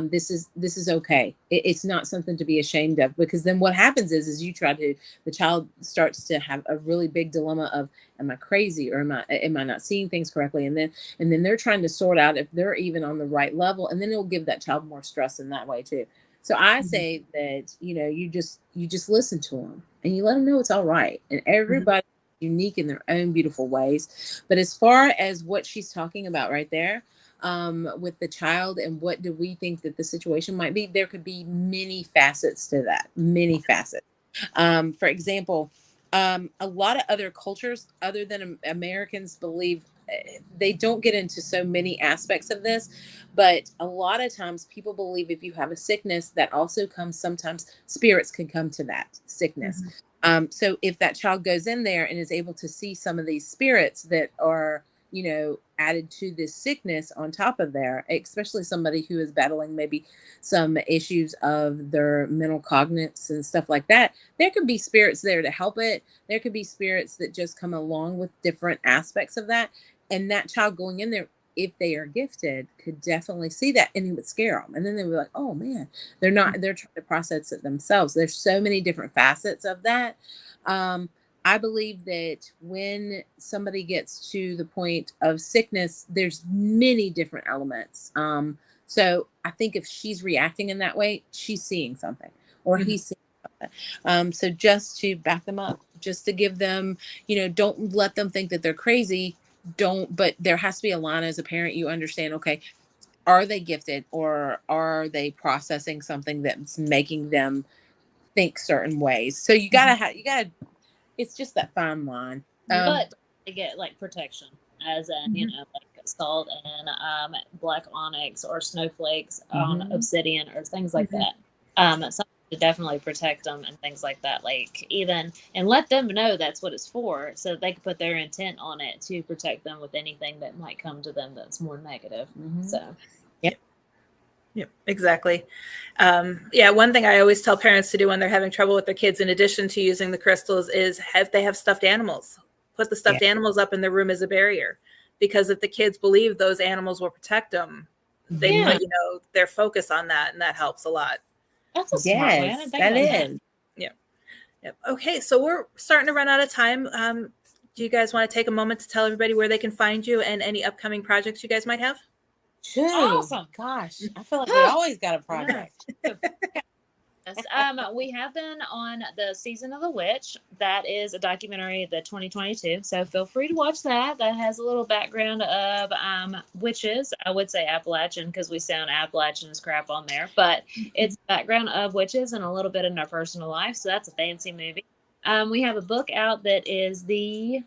this is okay. It's not something to be ashamed of, because then what happens is the child starts to have a really big dilemma of, am I crazy, or am I not seeing things correctly? And then they're trying to sort out if they're even on the right level, and then it'll give that child more stress in that way too. So I say that, you just listen to them and you let them know it's all right. And everybody's unique in their own beautiful ways. But as far as what she's talking about right there, with the child and what do we think that the situation might be, there could be many facets to that, many facets. For example, a lot of other cultures other than Americans believe, they don't get into so many aspects of this, but a lot of times people believe if you have a sickness, that also comes, sometimes spirits can come to that sickness. So if that child goes in there and is able to see some of these spirits that are, added to this sickness on top of there, especially somebody who is battling maybe some issues of their mental cognites and stuff like that, there could be spirits there to help it. There could be spirits that just come along with different aspects of that. And that child going in there, if they are gifted, could definitely see that, and it would scare them. And then they were like, oh man, they're trying to process it themselves. There's so many different facets of that. I believe that when somebody gets to the point of sickness, there's many different elements. So I think if she's reacting in that way, she's seeing something, or he's seeing something. So just to back them up, just to give them, don't let them think that they're crazy. But there has to be a line as a parent. You understand, okay, are they gifted, or are they processing something that's making them think certain ways? So you gotta, it's just that fine line.
But they get like protection, as in, like salt and black onyx or snowflakes on obsidian or things like that. Something to definitely protect them and things like that. Like even, and let them know that's what it's for, so they can put their intent on it to protect them with anything that might come to them that's more negative. So,
yep.
Yep, exactly. One thing I always tell parents to do when they're having trouble with their kids, in addition to using the crystals, is they have stuffed animals. Put the stuffed animals up in the room as a barrier, because if the kids believe those animals will protect them, they
Mhm.
Yeah.
put their focus on that, and that helps a lot.
That's a smart way. I
Yes,
didn't think
that
about that.
is.
Yep. Yep. Okay, so we're starting to run out of time. Do you guys want to take a moment to tell everybody where they can find you and any upcoming projects you guys might have?
True.
Awesome.
Gosh, I feel like we always got a project.
Yes. We have been on the Season of the Witch. That is a documentary, the 2022. So feel free to watch that. That has a little background of witches. I would say Appalachian because we sound Appalachian as crap on there, but it's background of witches and a little bit in our personal life. So that's a fancy movie. We have a book out that is the.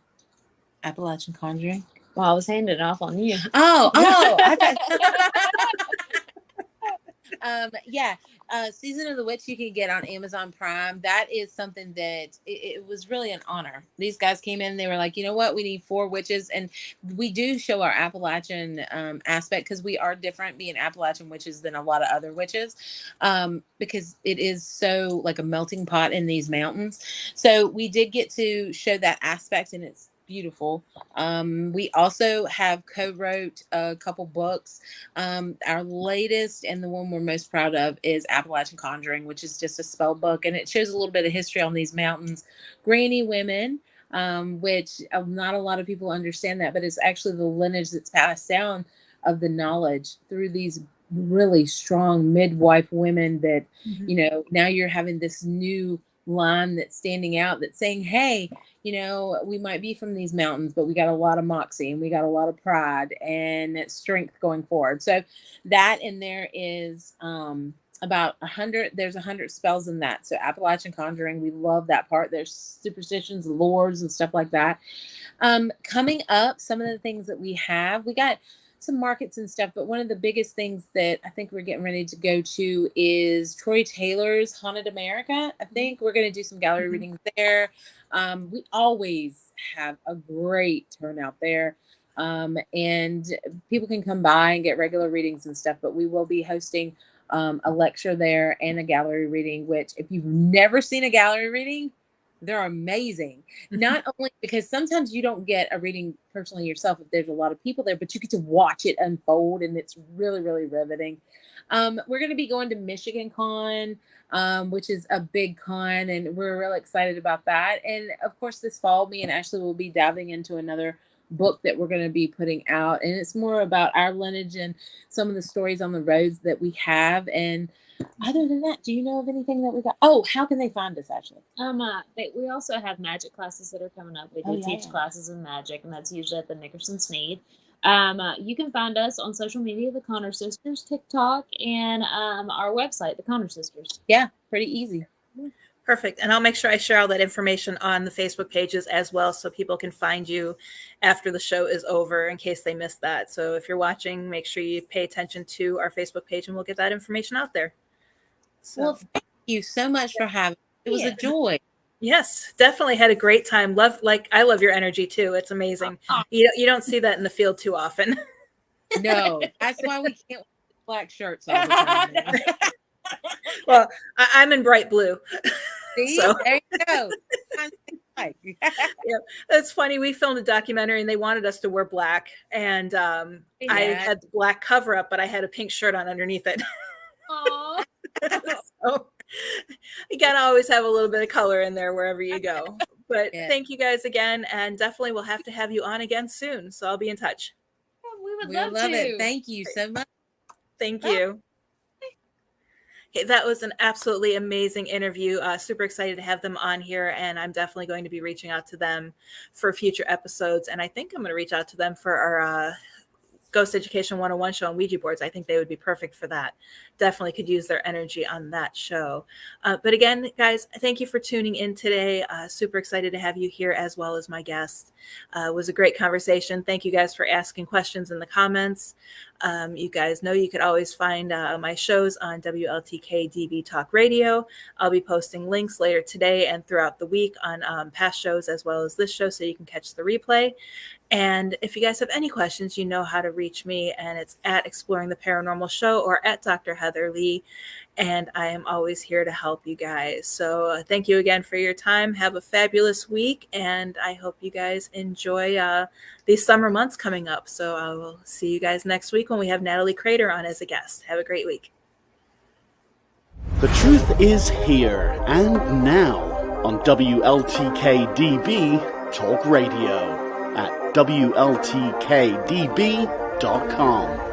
Appalachian Conjuring.
Well, I was handing it off on you.
Oh, I thought. Yeah. Season of the Witch you can get on Amazon Prime. That is something that it was really an honor. These guys came in, they were like, you know what, we need 4 witches, and we do show our Appalachian aspect because we are different being Appalachian witches than a lot of other witches, because it is so like a melting pot in these mountains. So we did get to show that aspect, and it's beautiful. We also have co-wrote a couple books. Our latest and the one we're most proud of is Appalachian Conjuring, which is just a spell book, and it shows a little bit of history on these mountains. Granny women, which not a lot of people understand that, but it's actually the lineage that's passed down of the knowledge through these really strong midwife women that, you know, now you're having this new line that's standing out that's saying, hey, you know, we might be from these mountains, but we got a lot of moxie and we got a lot of pride and strength going forward. So that in there is about 100. There's 100 spells in that. So Appalachian Conjuring, we love that part. There's superstitions, lores, and stuff like that. Coming up, some of the things that we got some markets and stuff, but one of the biggest things that I think we're getting ready to go to is Troy Taylor's Haunted America. I think we're going to do some gallery readings there. We always have a great turnout there. And people can come by and get regular readings and stuff, but we will be hosting a lecture there and a gallery reading, which if you've never seen a gallery reading, they're amazing. Not only because sometimes you don't get a reading personally yourself if there's a lot of people there, but you get to watch it unfold, and it's really, really riveting. We're going to be going to Michigan Con, which is a big con, and we're real excited about that. And of course, this fall, me and Ashley will be diving into another book that we're going to be putting out, and it's more about our lineage and some of the stories on the roads that we have. And other than that, do you know of anything that we got? Oh, how can they find us, Ashley?
We also have magic classes that are coming up. We do teach classes in magic, and that's usually at the Nickerson Sneed. You can find us on social media, the Conner Sisters, TikTok, and our website, the Conner Sisters.
Yeah, pretty easy.
Perfect. And I'll make sure I share all that information on the Facebook pages as well, so people can find you after the show is over in case they missed that. So if you're watching, make sure you pay attention to our Facebook page and we'll get that information out there. So.
Well, thank you so much for having me. It was a joy.
Yes, definitely had a great time. I love your energy too. It's amazing. You don't see that in the field too often.
No, that's why we can't wear black shirts all the time.
Well, I'm in bright blue.
See?
So.
There you go.
Yeah, it's funny. We filmed a documentary and they wanted us to wear black, and I had the black cover up, but I had a pink shirt on underneath it.
Aww.
So you gotta always have a little bit of color in there wherever you go. But thank you guys again, and definitely we'll have to have you on again soon. So I'll be in touch.
We would love
it. Thank you so much.
Thank you. Okay, that was an absolutely amazing interview. Super excited to have them on here, and I'm definitely going to be reaching out to them for future episodes. And I think I'm going to reach out to them for our Ghost Education 101 show on Ouija boards. I think they would be perfect for that. Definitely could use their energy on that show. But again, guys, thank you for tuning in today. Super excited to have you here as well as my guest. It was a great conversation. Thank you guys for asking questions in the comments. You guys know you could always find my shows on WLTK DB Talk Radio. I'll be posting links later today and throughout the week on past shows as well as this show, so you can catch the replay. And if you guys have any questions, you know how to reach me, and it's at Exploring the Paranormal Show or at Dr. Heather Leigh. And I am always here to help you guys. So thank you again for your time. Have a fabulous week, and I hope you guys enjoy these summer months coming up. So I will see you guys next week when we have Natalie Crater on as a guest. Have a great week.
The truth is here and now on WLTKDB Talk Radio at WLTKDB.com.